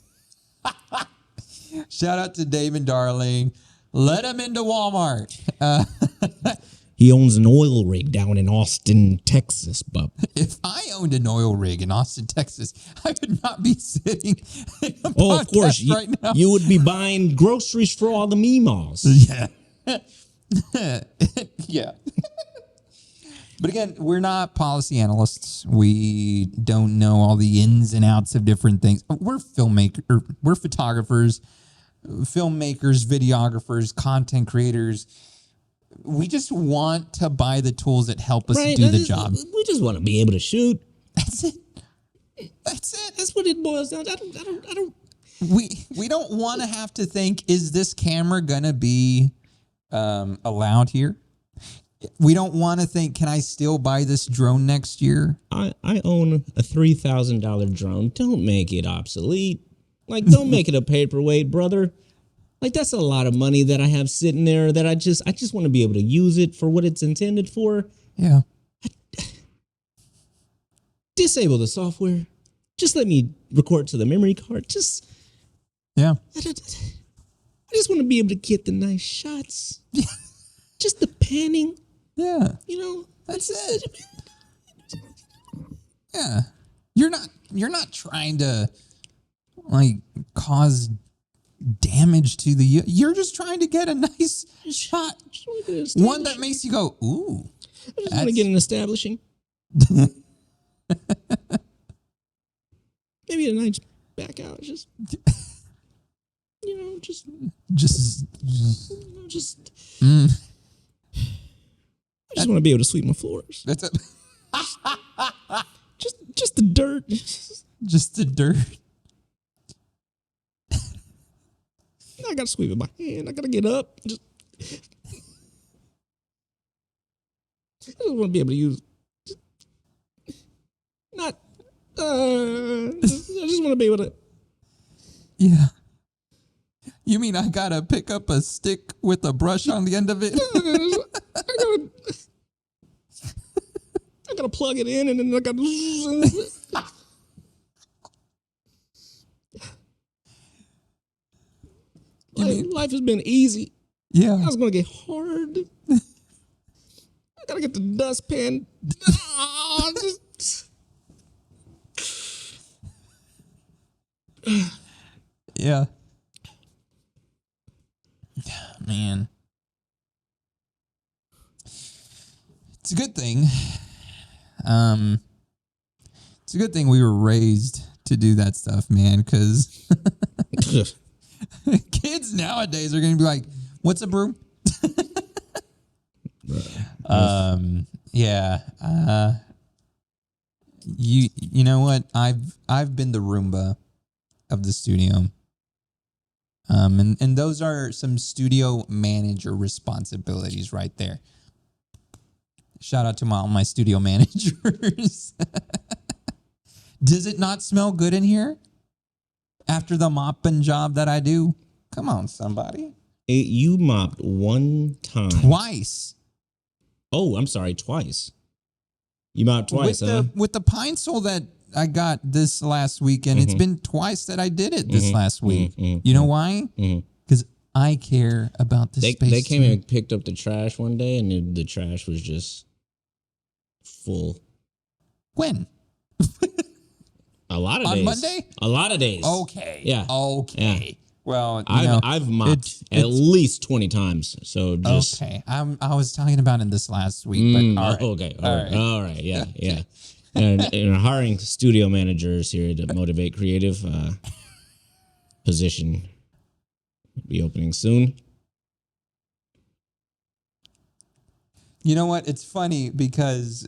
Shout out to Damon Darling. Let him into Walmart. He owns an oil rig down in Austin, Texas, bub. If I owned an oil rig in Austin, Texas, I would not be sitting in a podcast of course. right now. You would be buying groceries for all the meemaws. Yeah. Yeah. But again, we're not policy analysts. We don't know all the ins and outs of different things. We're we're photographers, filmmakers, videographers, content creators. We just want to buy the tools that help us Right? do the job. We just want to be able to shoot. That's it. That's it. That's what it boils down to. I don't. We don't want to have to think, is this camera gonna be allowed here? We don't want to think, can I still buy this drone next year? I own a $3,000 drone. Don't make it obsolete. Like, don't make it a paperweight, brother. Like, that's a lot of money that I have sitting there that I just want to be able to use it for what it's intended for. Yeah. Disable the software. Just let me record to the memory card. Yeah. I just want to be able to get the nice shots. Just the panning. Yeah. You know, That's it. Yeah. You're not trying to like cause damage to the, you're just trying to get a nice shot. One that makes you go, ooh. I just want to get an establishing. Maybe a nice back out. Just you know, just I just want to be able to sweep my floors. That's it. Just the dirt. Just the dirt. I gotta sweep it by hand. I gotta get up. I just want to be able to use. Not. I just want to be able to. Yeah. You mean I gotta pick up a stick with a brush on the end of it? I gotta plug it in and then I gotta. Life has been easy. Yeah. I was gonna get hard. I gotta get the dustpan. Yeah. Man. It's a good thing. It's a good thing we were raised to do that stuff, man, because kids nowadays are going to be like, what's a broom? Yeah. You know what? I've been the Roomba of the studio. And those are some studio manager responsibilities right there. Shout out to all my studio managers. Does it not smell good in here after the mopping job that I do? Come on, somebody. You mopped one time. Twice. Oh, I'm sorry, twice. You mopped twice, With the pine sol that I got this last weekend, it's been twice that I did it this last week. You know why? Because I care about the space. They came and picked up the trash one day, and the trash was just full. When? A lot of days. On Monday? A lot of days. Okay. Yeah. Okay. Yeah. Well, I've mopped at least 20 times. So just okay. I was talking about it this last week, but all right. Okay. All right. Yeah. Yeah. And hiring studio managers here to Motivate Creative position will be opening soon. You know what? It's funny because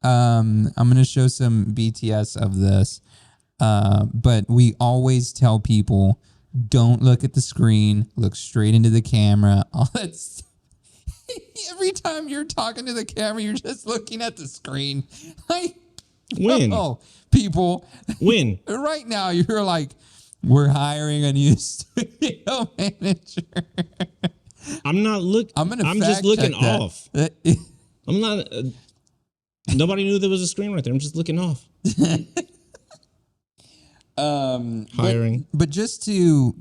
I'm going to show some BTS of this, but we always tell people, don't look at the screen, look straight into the camera. All that's every time you're talking to the camera, you're just looking at the screen. Like, when? Oh, people. When? Right now, you're like, we're hiring a new studio manager. I'm not looking. I'm just looking off. I'm not. Nobody knew there was a screen right there. I'm just looking off. Hiring, but just to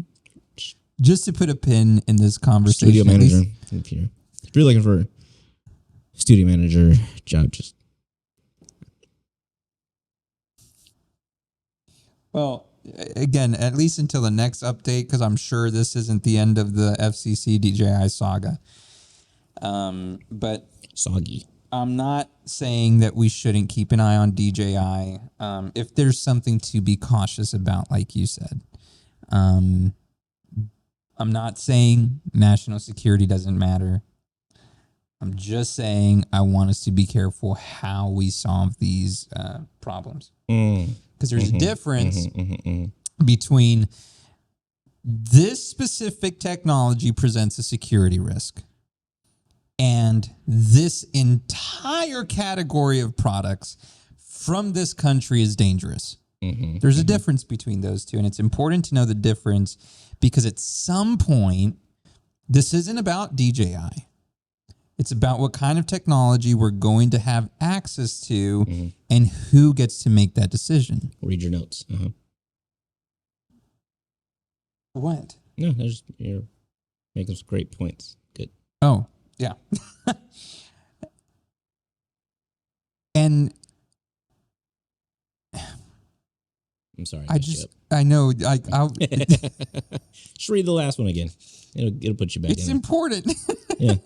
put a pin in this conversation, studio manager. If you're looking for a studio manager job, just well, again, at least until the next update, because I'm sure this isn't the end of the FCC DJI saga. But soggy. I'm not saying that we shouldn't keep an eye on DJI. If there's something to be cautious about, like you said. I'm not saying national security doesn't matter. I'm just saying I want us to be careful how we solve these problems. Because there's a difference between this specific technology presents a security risk and this entire category of products from this country is dangerous. There's a difference between those two, and it's important to know the difference because at some point, this isn't about DJI. It's about what kind of technology we're going to have access to and who gets to make that decision. Read your notes. What? No, you're making some great points. Good. Oh, yeah. And I'm sorry. I know. Just read the last one again. It'll put you back. It's important. Yeah.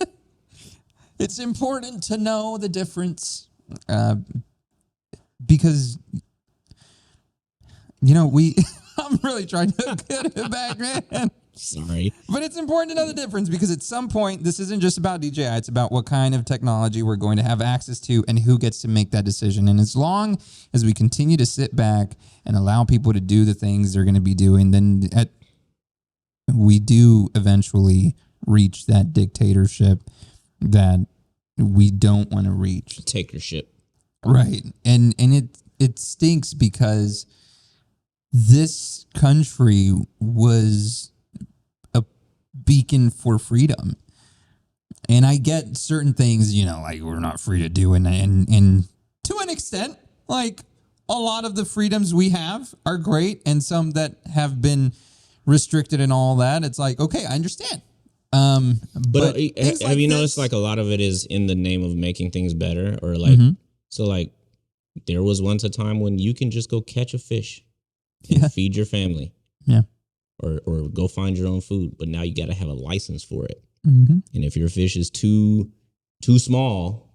It's important to know the difference because, I'm really trying to get it back, man. Sorry. But it's important to know the difference because at some point, this isn't just about DJI. It's about what kind of technology we're going to have access to and who gets to make that decision. And as long as we continue to sit back and allow people to do the things they're going to be doing, then we do eventually reach that dictatorship that we don't want to reach. Dictatorship. Right. And it stinks because this country was a beacon for freedom. And I get certain things, like we're not free to do. And to an extent, like a lot of the freedoms we have are great. And some that have been restricted and all that. It's like, okay, I understand. But have you noticed like a lot of it is in the name of making things better or like, so like there was once a time when you can just go catch a fish and feed your family. Yeah. Or go find your own food. But now you got to have a license for it. And if your fish is too small,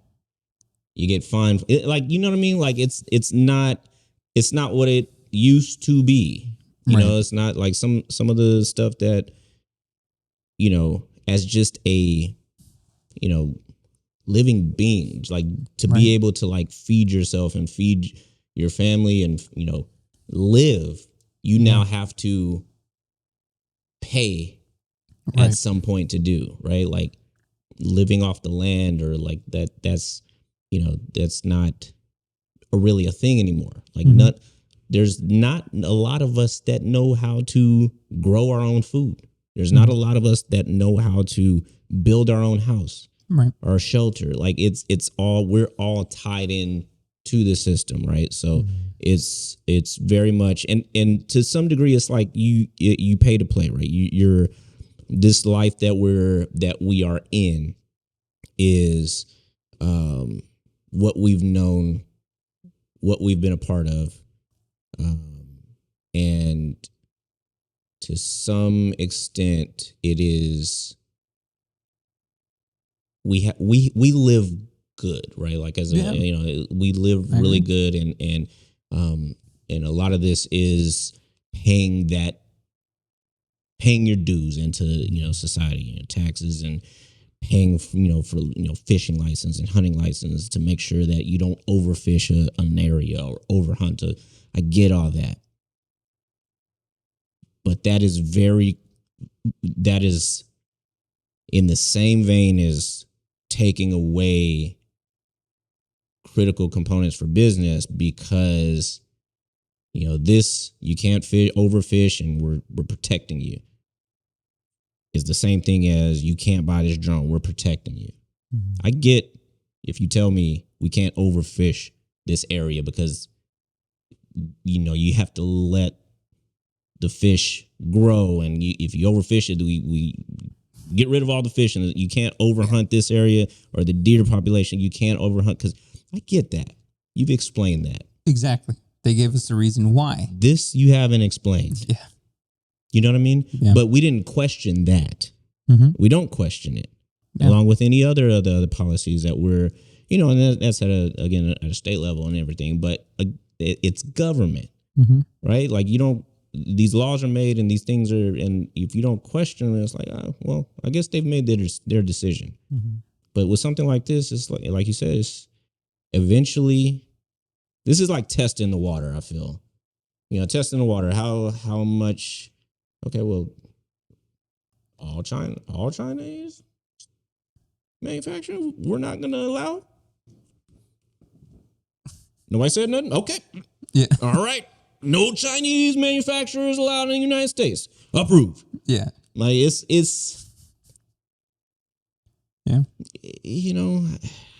you get fined. Like, you know what I mean? Like it's not what it used to be. You know, it's not like some of the stuff that, as just a, living being, like to be able to like feed yourself and feed your family and, live, you now have to pay at some point to do, right? Like living off the land or like that's not really a thing anymore. Like there's not a lot of us that know how to grow our own food. There's not a lot of us that know how to build our own house or shelter. Like we're all tied in to the system, right? So it's very much, and to some degree, it's like you pay to play, right? You're this life that we are in is what we've known, what we've been a part of, and to some extent, it is we live good, right? Like as we live really good, and a lot of this is paying your dues into society, taxes, and paying for fishing license and hunting license to make sure that you don't overfish an area or overhunt. I get all that. But that is in the same vein as taking away critical components for business because, this, you can't overfish and we're protecting you. Is the same thing as you can't buy this drone, we're protecting you. I get if you tell me we can't overfish this area because, you have to let the fish grow, and if you overfish it, we get rid of all the fish, and you can't overhunt this area or the deer population. You can't overhunt because I get that. You've explained that. Exactly. They gave us the reason why. This you haven't explained. Yeah. You know what I mean? Yeah. But we didn't question that. We don't question it, along with any other of the other policies that we're, and that's at a state level and everything. But it's government, right? Like these laws are made and these things are, and if you don't question them, it's like, well, I guess they've made their decision. But with something like this, it's like you said, it's eventually, this is like testing the water, I feel. Testing the water. How much, okay, well, all Chinese manufacturing, we're not going to allow? Nobody said nothing? Okay. Yeah. All right. No Chinese manufacturers allowed in the United States. Approved. Yeah. Like, it's yeah.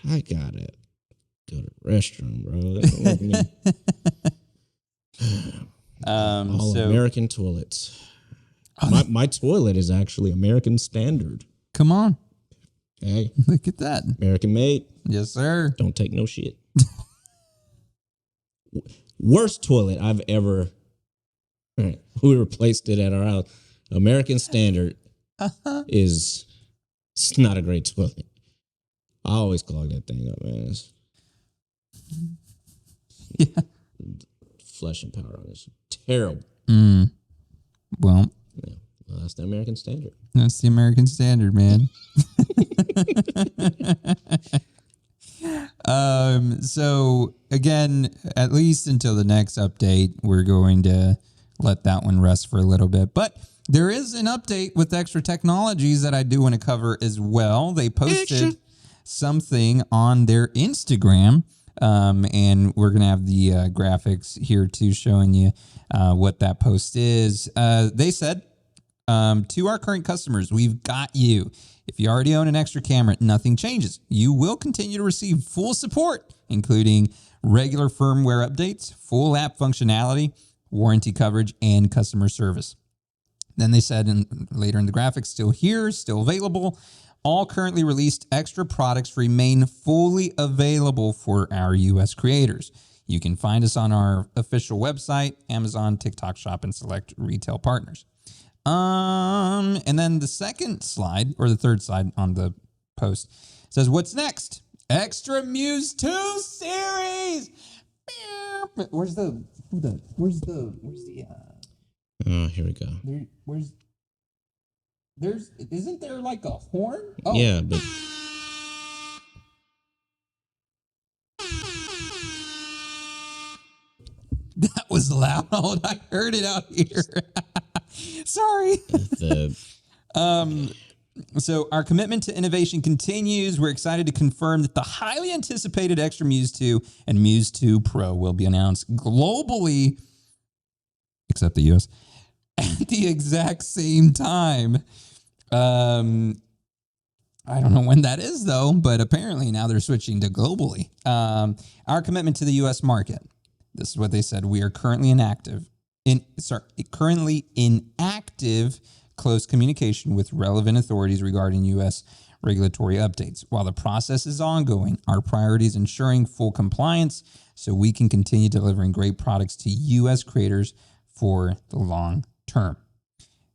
I gotta go to the restroom, bro. That don't work me. All American toilets. My toilet is actually American standard. Come on. Hey. Look at that. American made. Yes, sir. Don't take no shit. Worst toilet I've ever. We replaced it at our house. American standard is. It's not a great toilet. I always clog that thing up, man. Yeah. Flushing power on this. Terrible. Well, that's the American standard. That's the American standard, man. So again, at least until the next update, we're going to let that one rest for a little bit. But there is an update with Extra Technologies that I do want to cover as well. They posted something on their Instagram, and we're going to have the graphics here too showing you what that post is. They said, to our current customers, we've got you. If you already own an Extra camera, nothing changes. You will continue to receive full support, including regular firmware updates, full app functionality, warranty coverage, and customer service. Then they said later in the graphics, still here, still available. All currently released Extra products remain fully available for our U.S. creators. You can find us on our official website, Amazon, TikTok Shop, and select retail partners. And then the second slide, or the third slide on the post, says, what's next? Extra Muse 2 series. Where's the oh, here we go. Isn't there like a horn? Oh. Yeah, but that was loud. I heard it out here. Sorry. So our commitment to innovation continues. We're excited to confirm that the highly anticipated Extra Muse 2 and Muse 2 Pro will be announced globally, except the US, at the exact same time. I don't know when that is, though, but apparently now they're switching to globally. Our commitment to the U.S. market. This is what they said. We are currently in active close communication with relevant authorities regarding U.S. regulatory updates. While the process is ongoing, our priority is ensuring full compliance so we can continue delivering great products to U.S. creators for the long term.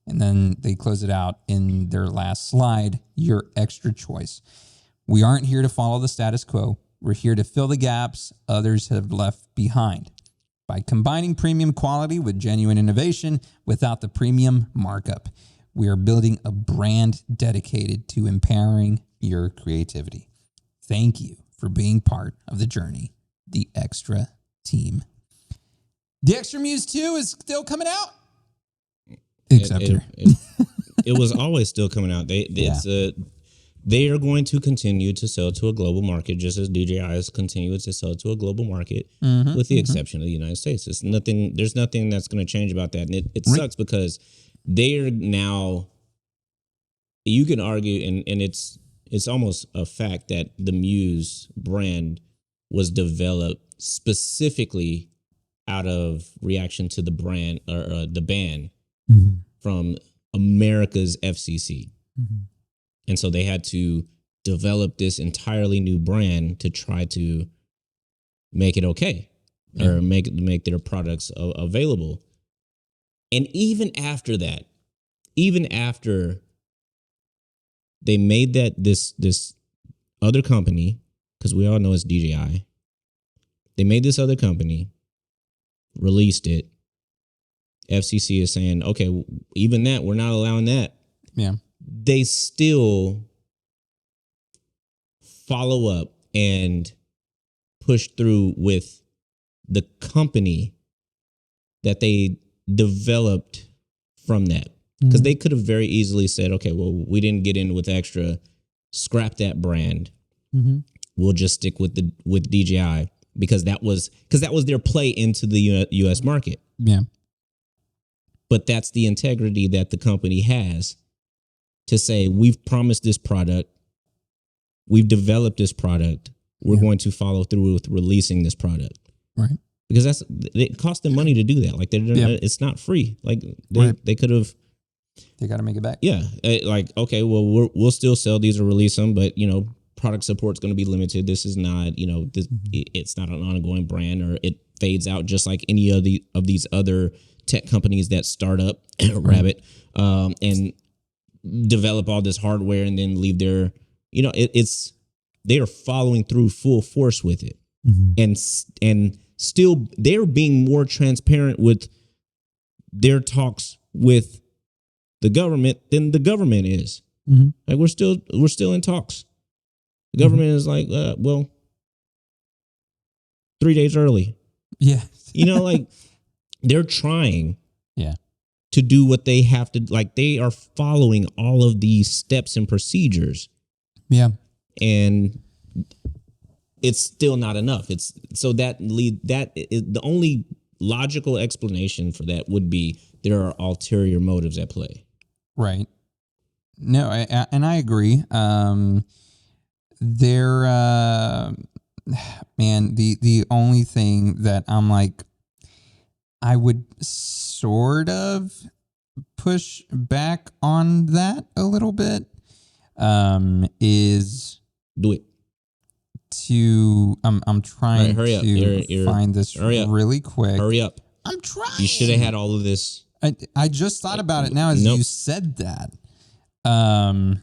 And then they close it out in their last slide, your extra choice. We aren't here to follow the status quo. We're here to fill the gaps others have left behind. By combining premium quality with genuine innovation without the premium markup, we are building a brand dedicated to empowering your creativity. Thank you for being part of the journey, the Extra team. The Extra Muse 2 is still coming out. It was always still coming out. They are going to continue to sell to a global market, just as DJI is continuing to sell to a global market, with the exception of the United States. There's nothing that's going to change about that, and it sucks because they are now. You can argue, and it's almost a fact that the Muse brand was developed specifically out of reaction to the brand or the ban from America's FCC. And so they had to develop this entirely new brand to try to make it okay or make their products available. And even after that, even after they made that this other company, because we all know it's DJI, they made this other company, released it. FCC is saying, okay, even that, we're not allowing that. Yeah. They still follow up and push through with the company that they developed from that. Because they could have very easily said, okay, well, we didn't get in with Extra, scrap that brand. We'll just stick with DJI because that was their play into the U.S. market. Yeah. But that's the integrity that the company has to say, we've promised this product, we've developed this product, we're going to follow through with releasing this product. Right. Because it cost them money to do that. Like it's not free. Like they could have. They got to make it back. Yeah. Like, okay, well, we'll still sell these or release them, but product support's going to be limited. This is not, it's not an ongoing brand, or it fades out just like any of these other tech companies that start up Rabbit and develop all this hardware and then leave their, they are following through full force with it, and still they're being more transparent with their talks with the government than the government is. Like we're still in talks. The government is like, well, 3 days early. Yeah. Like they're trying to do what they have to, like they are following all of these steps and procedures. Yeah. And it's still not enough. It's so that is the only logical explanation for that would be there are ulterior motives at play. Right. No, and I agree. Man, the only thing that I'm like, I would sort of push back on that a little bit, is do it. I'm trying to find this really quick. Hurry up. I'm trying. You should have had all of this. I just thought about it now as you said that. I'm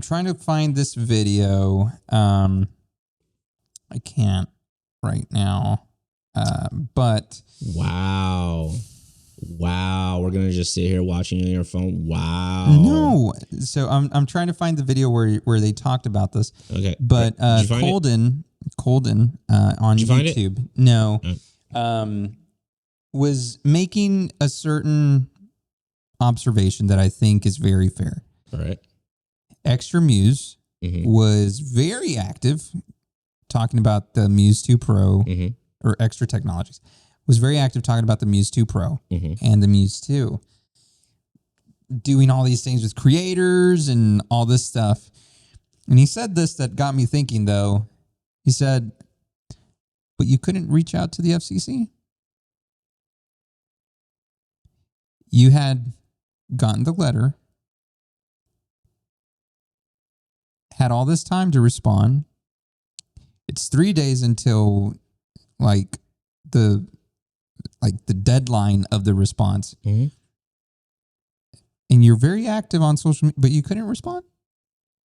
trying to find this video. I can't right now. But wow, we're gonna just sit here watching on your phone. Wow. No. So I'm trying to find the video where they talked about this. Okay. But Colden on YouTube. No. Was making a certain observation that I think is very fair. All right. Extra Muse was very active talking about the Muse 2 Pro or Extra Technologies was very active talking about the Muse 2 Pro and the Muse 2, doing all these things with creators and all this stuff. And he said this that got me thinking, though. He said, but you couldn't reach out to the FCC? You had gotten the letter, had all this time to respond. It's 3 days until the deadline of the response. And you're very active on social media, but you couldn't respond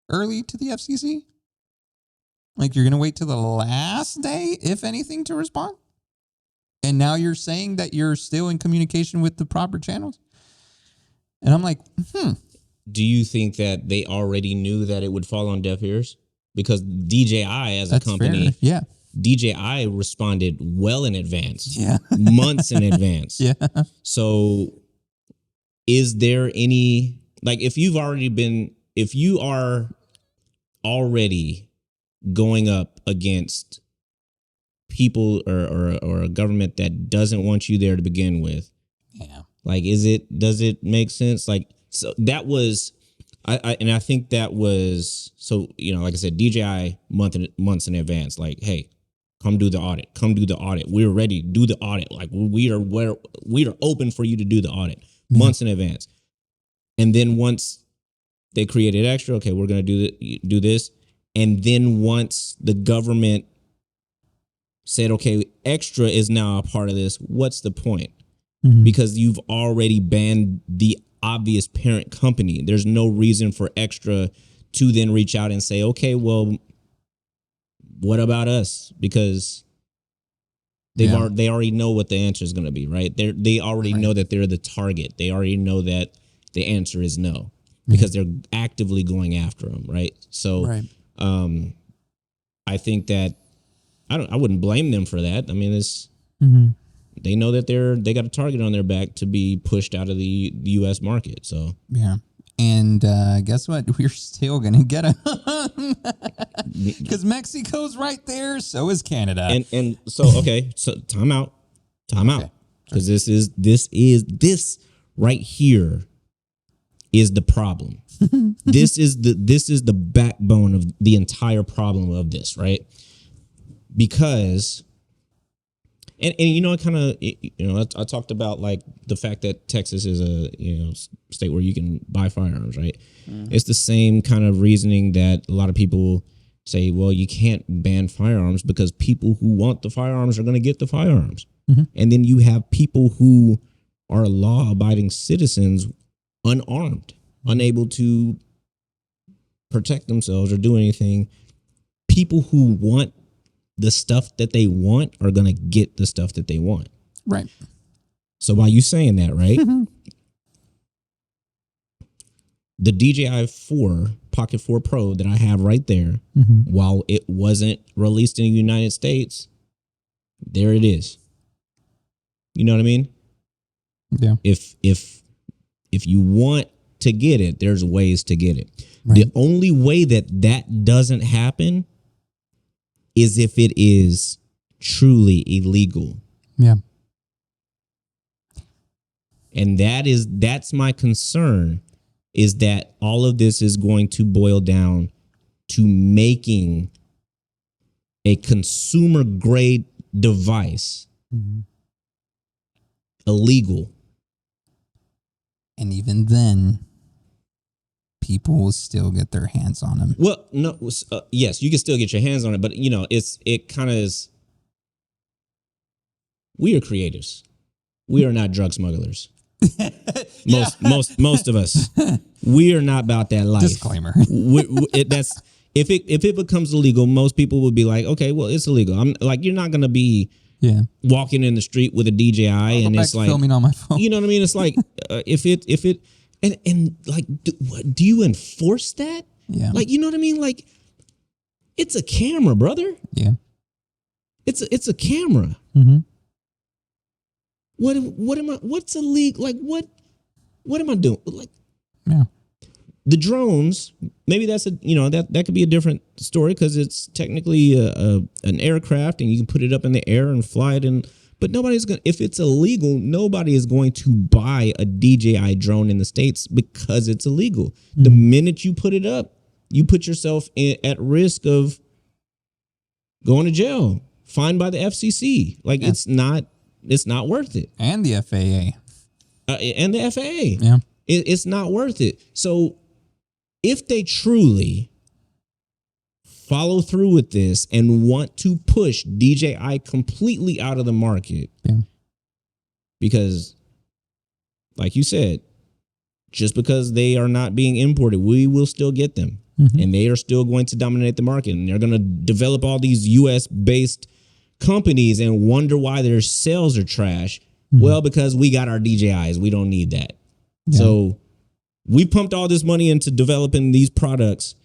early to the FCC? Like you're going to wait till the last day, if anything, to respond? And now you're saying that you're still in communication with the proper channels? And I'm like, Do you think that they already knew that it would fall on deaf ears? Because DJI as a company, fair. DJI responded well in advance, months in advance. So is there any, if you are already going up against people or a government that doesn't want you there to begin with, does it make sense? So that was, I think that was, so, like I said, DJI months in advance, hey, come do the audit. We're ready. Do the audit. We are open for you to do the audit months in advance. And then once they created Extra, okay, we're going to do this. And then once the government said, okay, Extra is now a part of this, what's the point? Because you've already banned the obvious parent company. There's no reason for Extra to then reach out and say, okay, well, what about us? Because they already know what the answer is going to be, right? They already know that they're the target. They already know that the answer is no. because they're actively going after them, right? So, Right. I think that I wouldn't blame them for that. I mean, it's they know that they got a target on their back to be pushed out of the U.S. market. So Yeah. And guess what? We're still going to get them because Mexico's right there. So is Canada. And so okay, so time out, because this right here is the problem. this is the backbone of the entire problem of this, right? Because and you know, I talked about like the fact that Texas is a state where you can buy firearms, right? It's the same kind of reasoning that a lot of people say, well, you can't ban firearms because people who want the firearms are going to get the firearms. And then you have people who are law-abiding citizens unarmed, unable to protect themselves or do anything. People who want the stuff that they want are going to get the stuff that they want. Right. So by you saying that, right? The DJI 4 Pocket 4 Pro that I have right there, while it wasn't released in the United States, there it is. You know what I mean? Yeah. If you want to get it, there's ways to get it. Right. The only way that doesn't happen is if it is truly illegal. Yeah. And that's my concern, is that all of this is going to boil down to making a consumer grade device illegal. And even then, people will still get their hands on them. Well, no, yes, you can still get your hands on it, but it kind of is. We are creatives. We are not drug smugglers. Most of us, we are not about that life. Disclaimer. If it becomes illegal, most people would be like, okay, well, it's illegal. I'm like, you're not gonna be walking in the street with a DJI and it's like filming on my phone. You know what I mean? It's like if it and like, do you enforce that? Yeah. Like, you know what I mean? Like, it's a camera, brother. Yeah. It's a camera. Mm-hmm. What's illegal? Like, what am I doing? Like, yeah. The drones, maybe that's that could be a different story because it's technically an aircraft and you can put it up in the air and fly it in. But if it's illegal, nobody is going to buy a DJI drone in the States because it's illegal. Mm-hmm. The minute you put it up, you put yourself at risk of going to jail, fined by the FCC. Like, it's not worth it. And the FAA. And the FAA. Yeah. It's not worth it. So if they truly follow through with this and want to push DJI completely out of the market, because, like you said, just because they are not being imported, we will still get them. Mm-hmm. And they are still going to dominate the market. And they're going to develop all these U.S.-based companies and wonder why their sales are trash. Mm-hmm. Well, because we got our DJIs. We don't need that. Yeah. So we pumped all this money into developing these products.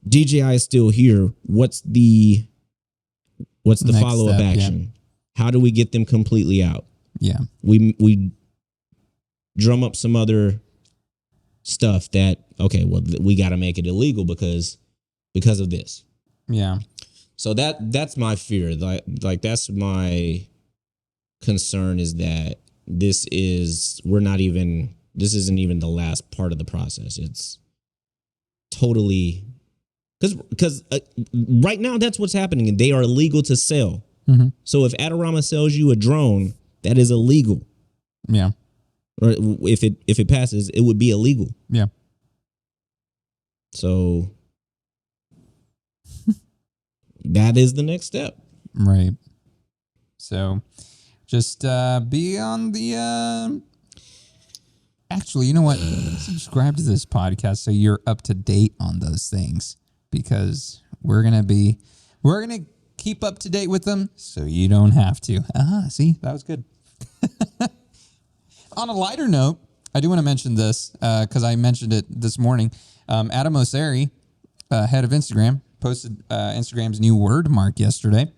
DJI is still here. What's the follow-up action? Yeah. How do we get them completely out? Yeah. We drum up some other stuff that, okay, well, we got to make it illegal because of this. Yeah. So that's my fear. Like that's my concern, is that this isn't even the last part of the process. It's totally because right now that's what's happening, and they are illegal to sell. Mm-hmm. So if Adorama sells you a drone, that is illegal. Yeah. Or if it passes, it would be illegal. Yeah. So that is the next step. Right. So just be on the actually, you know what? Subscribe to this podcast so you're up to date on those things, because we're gonna keep up to date with them so you don't have to. See, that was good. On a lighter note, I do want to mention this because I mentioned it this morning. Adam Mosseri, head of Instagram, posted Instagram's new word mark yesterday,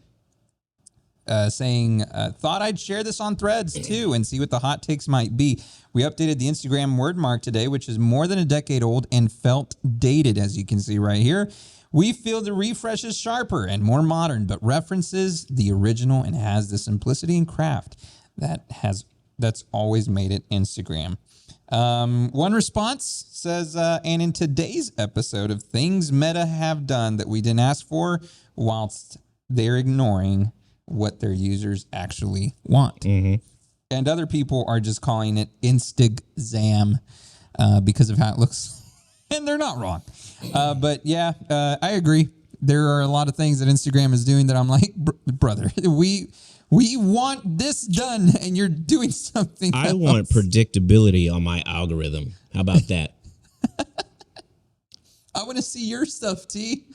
saying, thought I'd share this on Threads too and see what the hot takes might be. We updated the Instagram word mark today, which is more than a decade old and felt dated, as you can see right here. We feel the refresh is sharper and more modern, but references the original and has the simplicity and craft that's always made it Instagram. One response says, and in today's episode of things Meta have done that we didn't ask for, whilst they're ignoring what their users actually want. Mm-hmm. And other people are just calling it Instagram because of how it looks. And they're not wrong. But yeah, I agree. There are a lot of things that Instagram is doing that I'm like, brother, we want this done, and you're doing something else. I want predictability on my algorithm. How about that? I want to see your stuff, T.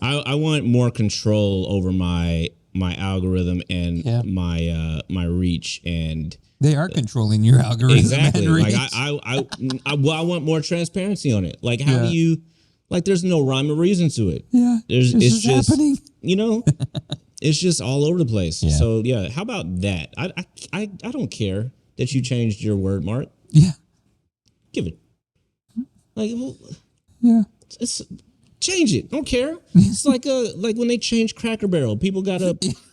I want more control over my algorithm and my reach, and they are controlling your algorithm. Exactly. And like reach. I want more transparency on it. Like how do you there's no rhyme or reason to it. Yeah. It's just happening. It's just all over the place. Yeah. So yeah, how about that? I don't care that you changed your word mark. Yeah. Give it. Yeah. It's change it. Don't care. It's like when they changed Cracker Barrel. People got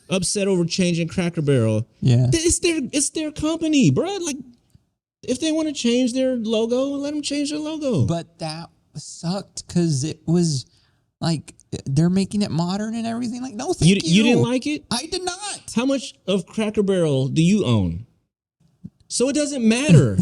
upset over changing Cracker Barrel. Yeah. It's their company, bro. Like if they want to change their logo, let them change their logo. But that sucked because it was like they're making it modern and everything. Like, no, thank you. You didn't like it? I did not. How much of Cracker Barrel do you own? So it doesn't matter.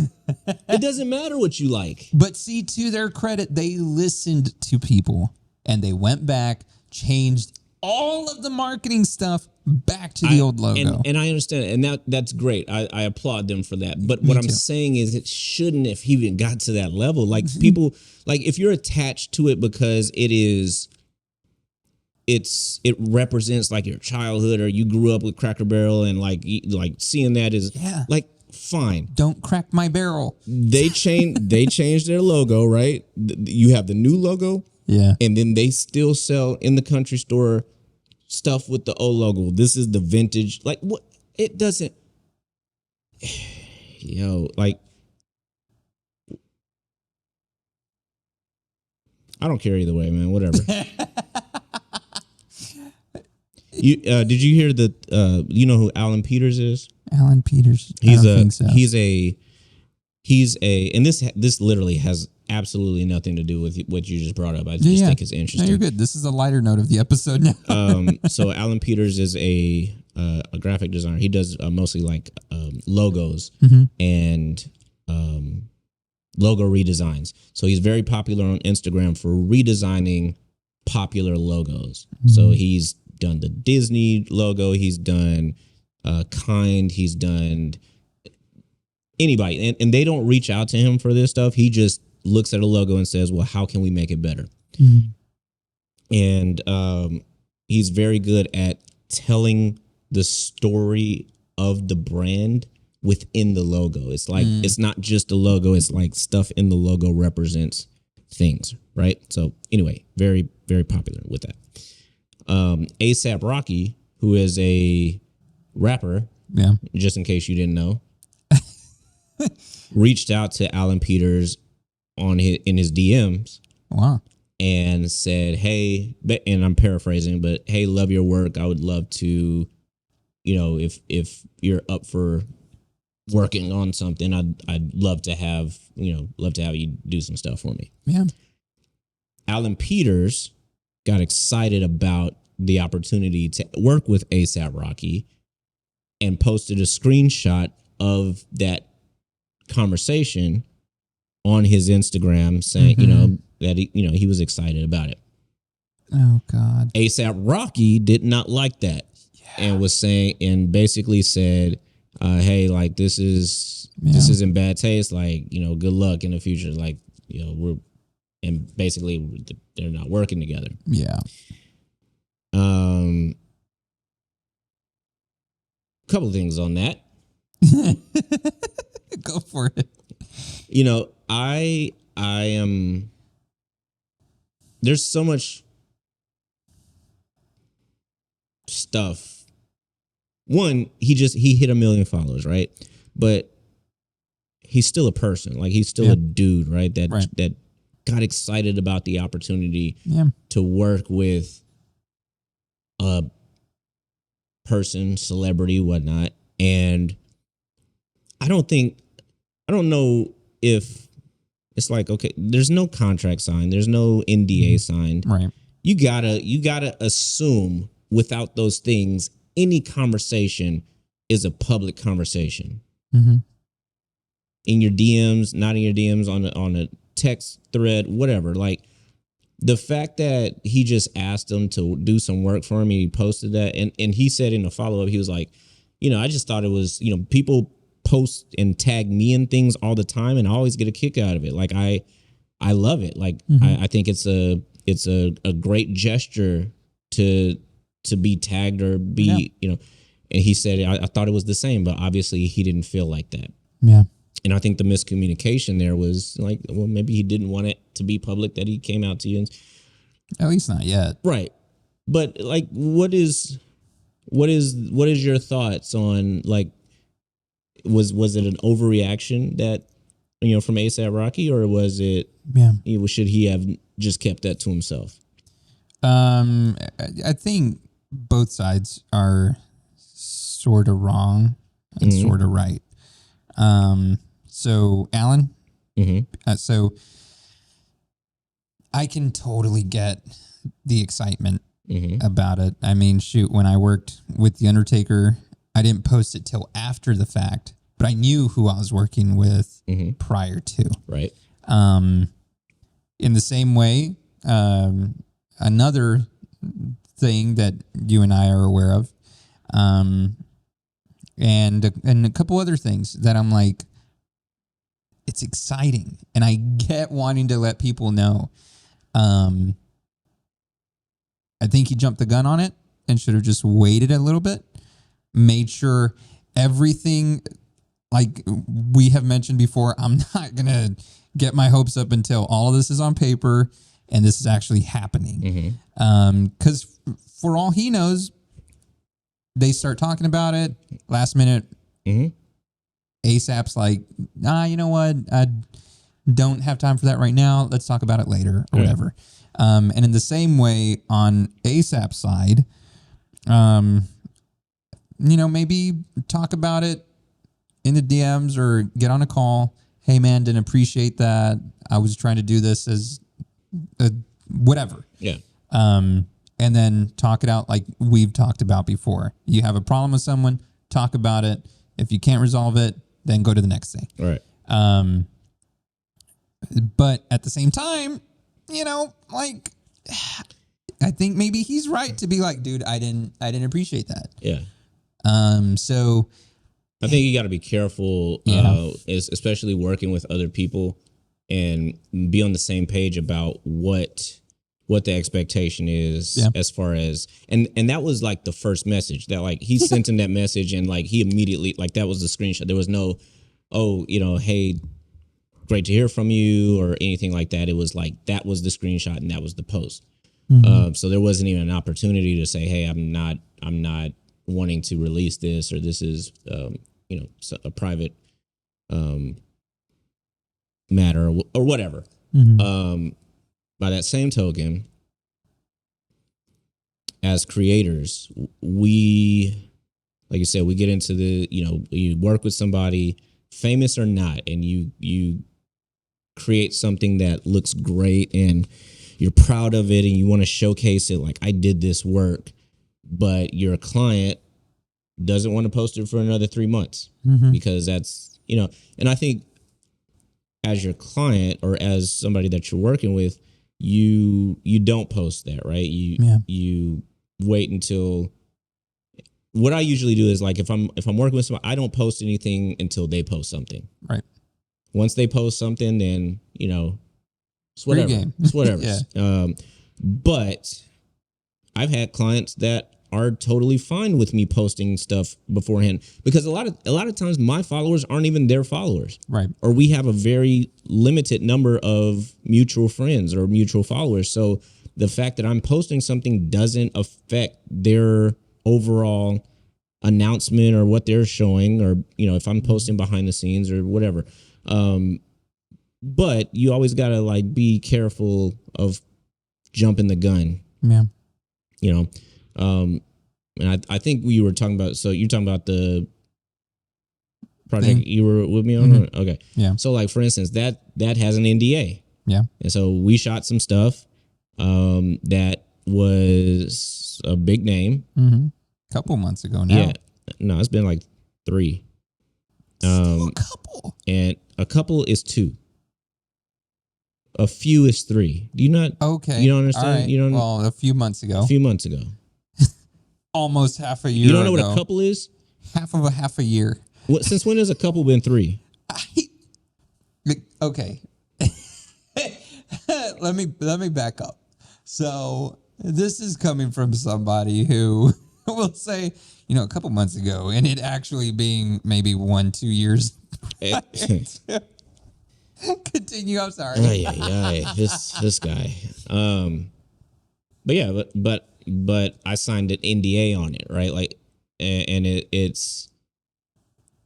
It doesn't matter what you like. But see, to their credit, they listened to people and they went back, changed all of the marketing stuff back to the old logo. And I understand it. And that's great. I applaud them for that. But what I'm saying is it shouldn't have even got to that level. Like people, like if you're attached to it because it represents like your childhood or you grew up with Cracker Barrel and like seeing that is like fine. Don't crack my barrel. They changed their logo, right? You have the new logo. Yeah. And then they still sell in the country store stuff with the old logo. This is the vintage. Like what? It doesn't. Like I don't care either way, man. Whatever. Did you hear that? You know who Alan Peters is? Alan Peters. I don't think so. He's a, and this literally has absolutely nothing to do with what you just brought up. I just think it's interesting. No, you're good. This is a lighter note of the episode now. So Alan Peters is a graphic designer. He does mostly like logos and logo redesigns. So he's very popular on Instagram for redesigning popular logos. So he's done the Disney logo. He's done Kind. He's done anybody. And they don't reach out to him for this stuff. He just looks at a logo and says, well, how can we make it better? And he's very good at telling the story of the brand within the logo. It's like, it's not just a logo. It's like stuff in the logo represents things, right? So anyway, very, very popular with that. A$AP Rocky, who is a rapper, just in case you didn't know, reached out to Alan Peters in his DMs. Wow. And said, hey, and I'm paraphrasing, but hey, love your work. I would love to, if you're up for working on something, I'd love to have you do some stuff for me. Yeah. Alan Peters got excited about the opportunity to work with A$AP Rocky and posted a screenshot of that conversation on his Instagram saying, that he was excited about it. Oh God. A$AP Rocky did not like that and was saying, and basically said, hey, like this is in bad taste. Like, good luck in the future. Like, and basically they're not working together. Yeah. Couple things on that. Go for it. You know, I am. There's so much stuff. One, he hit 1 million followers, right? But he's still a person. Like he's still a dude, right? That got excited about the opportunity to work with a person, celebrity, whatnot. And I don't know if it's like, okay, there's no contract signed, there's no NDA signed. Right. You gotta assume without those things, any conversation is a public conversation. Mm-hmm. In your DMs, not in your DMs, on a text thread, whatever. Like the fact that he just asked him to do some work for him, and he posted that, and he said in a follow up, he was like, I just thought it was, people post and tag me in things all the time, and I always get a kick out of it. Like I love it. Like I think it's a great gesture to be tagged or be, and he said, I thought it was the same, but obviously he didn't feel like that. Yeah. And I think the miscommunication there was like, well, maybe he didn't want it to be public that he came out to you. At least not yet. Right. But like, what is your thoughts on like, was it an overreaction that, from A$AP Rocky, or was it, should he have just kept that to himself? I think both sides are sort of wrong and sort of right. So Alan, so I can totally get the excitement about it. I mean, shoot, when I worked with The Undertaker, I didn't post it till after the fact, but I knew who I was working with prior to. Right. In the same way, another thing that you and I are aware of, and a couple other things that I'm like, it's exciting, and I get wanting to let people know. I think he jumped the gun on it and should have just waited a little bit, made sure everything, like we have mentioned before, I'm not going to get my hopes up until all of this is on paper and this is actually happening. Because for all he knows, they start talking about it last minute. A$AP's like, you know what? I don't have time for that right now. Let's talk about it later or whatever. And in the same way on A$AP's side, maybe talk about it in the DMs or get on a call. Hey man, didn't appreciate that. I was trying to do this as whatever. Yeah. And then talk it out like we've talked about before. You have a problem with someone, talk about it. If you can't resolve it, then go to the next thing. Right. But at the same time, like I think maybe he's right to be like, dude, I didn't appreciate that. Yeah. So I think you got to be careful, especially working with other people, and be on the same page about what the expectation is as far as, and that was like the first message that like he sent him that message, and like he immediately, like that was the screenshot. There was no, hey, great to hear from you or anything like that. It was like, that was the screenshot and that was the post. So there wasn't even an opportunity to say, hey, I'm not wanting to release this, or this is, a private matter or whatever. By that same token, as creators, we, like you said, we get into the, you work with somebody, famous or not, and you create something that looks great and you're proud of it and you want to showcase it, like I did this work, but your client doesn't want to post it for another 3 months because that's, and I think as your client or as somebody that you're working with, you don't post that, right? You wait until, what I usually do is like, if I'm working with somebody, I don't post anything until they post something. Right. Once they post something, then, it's whatever. Free game. It's whatever. Yeah. But I've had clients that are totally fine with me posting stuff beforehand, because a lot of times my followers aren't even their followers, Right. or we have a very limited number of mutual friends or mutual followers. So the fact that I'm posting something doesn't affect their overall announcement or what they're showing, or if I'm posting behind the scenes or whatever. But you always gotta like be careful of jumping the gun. Yeah. And I think we were talking about, so you're talking about the project Thing. you were with me on? Mm-hmm. Okay. Yeah. So like, for instance, that has an NDA. Yeah. And so we shot some stuff that was a big name. Mm-hmm. A couple months ago now. Yeah. No, it's been like 3. Still a couple. And a couple is 2. A few is 3. Do you not? Okay. You don't understand? All right. You don't. Well, a few months ago. A few months ago. Almost half a year. You don't know ago. what a couple is? Half a year. What? Since when has a couple been 3? Okay. let me back up. So this is coming from somebody who will say, a couple months ago, and it actually being maybe 1-2 years. Continue. I'm sorry. This guy. But yeah, but I signed an NDA on it, right? Like, and it's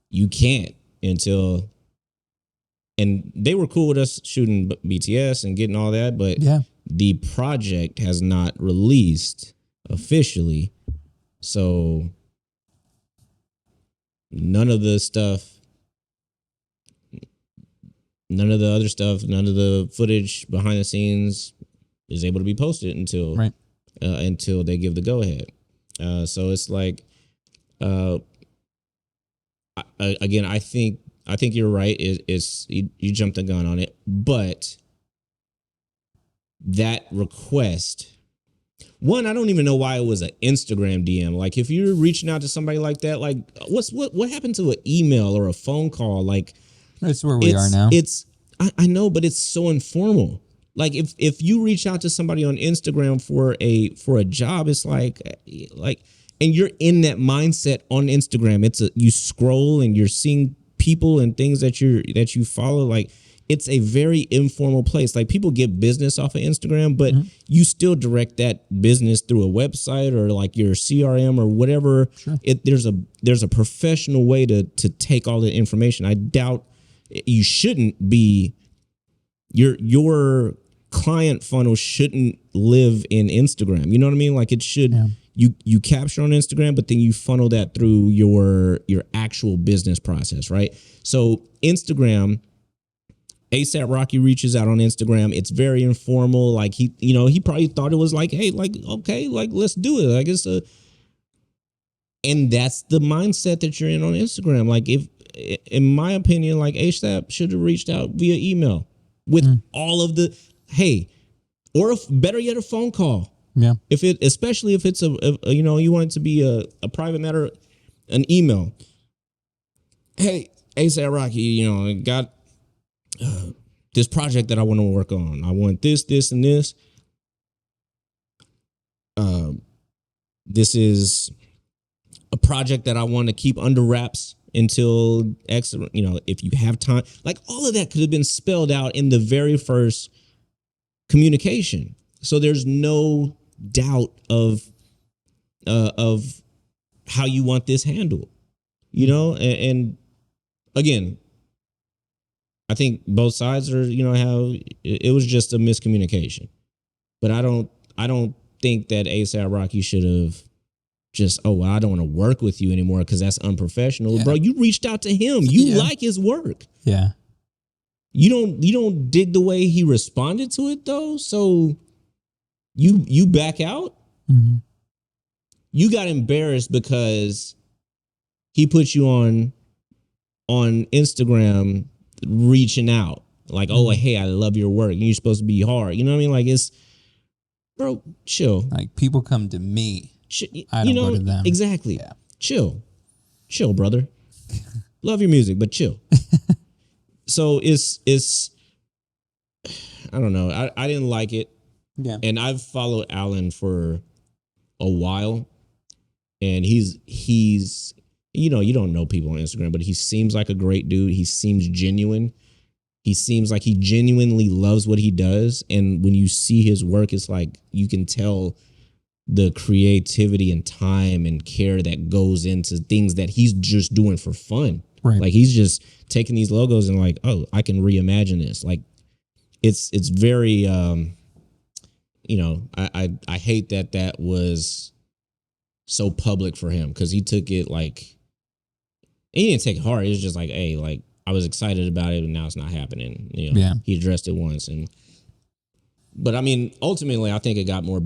you can't until. And they were cool with us shooting BTS and getting all that, but yeah, the project has not released officially, so none of the other stuff, none of the footage behind the scenes is able to be posted until they give the go ahead. So it's like, again, I think you're right. You jumped the gun on it, but that request. One, I don't even know why it was an Instagram DM. Like, if you're reaching out to somebody like that, like, what happened to an email or a phone call? Like, that's where we are now. I know, but it's so informal. Like, if you reach out to somebody on Instagram for a job, it's like, and you're in that mindset on Instagram. You scroll and you're seeing people and things that you follow. Like, it's a very informal place. Like, people get business off of Instagram, but you still direct that business through a website or like your CRM or whatever. Sure. There's a professional way to take all the information. I doubt you shouldn't be your client funnel shouldn't live in Instagram. You know what I mean? Like, it should. Yeah. You capture on Instagram, but then you funnel that through your actual business process, right? So Instagram, ASAP Rocky reaches out on Instagram. It's very informal. Like, he probably thought it was like, hey, like, okay, like, let's do it. Like, and that's the mindset that you're in on Instagram. Like, if, in my opinion, like, ASAP should have reached out via email with all of the, hey, or better yet, a phone call. Yeah. Especially if it's you want it to be a private matter, an email. Hey, ASAP Rocky, got this project that I want to work on. I want this, and this. This is a project that I want to keep under wraps until X, if you have time. Like, all of that could have been spelled out in the very first communication. So there's no doubt of how you want this handled, and again, I think both sides are, how it was just a miscommunication, but I don't think that ASAP Rocky should have just, I don't want to work with you anymore because that's unprofessional. Yeah. Bro, you reached out to him. You like his work. Yeah. You don't dig the way he responded to it though. So you back out. Mm-hmm. You got embarrassed because he put you on Instagram reaching out like, oh, hey, I love your work. And you're supposed to be hard. You know what I mean? Like, it's, bro, chill. Like, people come to me. I don't go to them. Exactly. Yeah. Chill, brother. Love your music, but chill. So it's I don't know. I didn't like it. Yeah. And I've followed Alan for a while. and he's you don't know people on Instagram, but he seems like a great dude. He seems genuine. He seems like he genuinely loves what he does, and when you see his work, it's like you can tell the creativity and time and care that goes into things that he's just doing for fun. Right. Like he's just taking these logos and like, oh, I can reimagine this. Like it's very, I hate that was so public for him, because he took it like, he didn't take it hard. It was just like, hey, like I was excited about it and now it's not happening. He addressed it once, but I mean, ultimately, I think it got more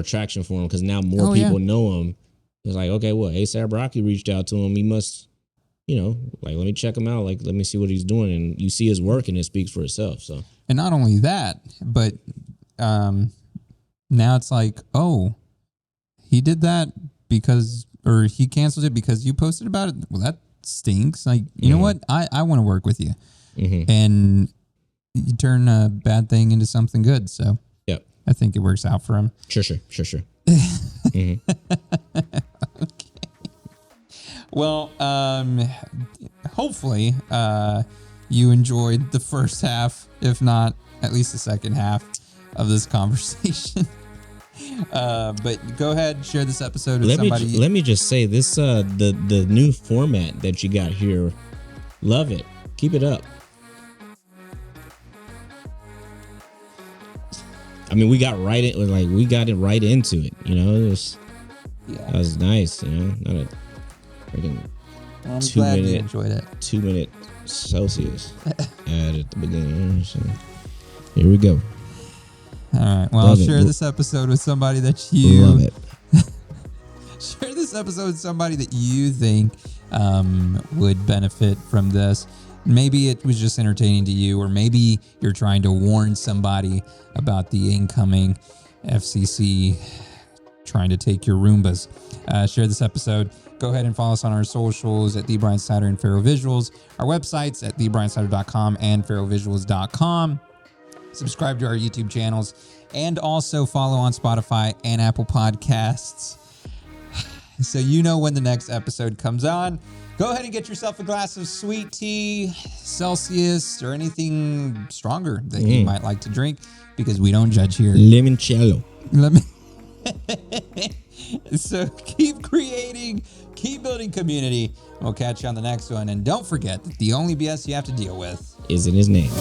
traction for him, because now more people know him. It's like, okay, well, A$AP Rocky reached out to him. He must, like, let me check him out. Like, let me see what he's doing. And you see his work and it speaks for itself. So, and not only that, but now it's like, oh, he did that or he canceled it because you posted about it. Well, that stinks. Like, you know what? I want to work with you. Mm-hmm. And you turn a bad thing into something good. So yep. I think it works out for him. Sure. Mm-hmm. Okay. Well, hopefully you enjoyed the first half, if not at least the second half of this conversation. But go ahead and share this episode with somebody. Let me just say this, the new format that you got here, love it. Keep it up. I mean, we got it right into it. That was nice. Not a freaking I'm glad you enjoyed it. 2 minute Celsius ad at the beginning. So here we go. All right. Well, I'll share this episode with somebody that you love it. Share this episode with somebody that you think would benefit from this. Maybe it was just entertaining to you, or maybe you're trying to warn somebody about the incoming FCC trying to take your Roombas. Share this episode. Go ahead and follow us on our socials at The Brian Snyder and Pharaoh Visuals. Our websites at thebriansnyder.com and pharaohvisuals.com. Subscribe to our YouTube channels, and also follow on Spotify and Apple Podcasts, so you know when the next episode comes on. Go ahead and get yourself a glass of sweet tea, Celsius, or anything stronger that you might like to drink, because we don't judge here. Limoncello. So keep creating, keep building community. We'll catch you on the next one. And don't forget that the only BS you have to deal with is in his name.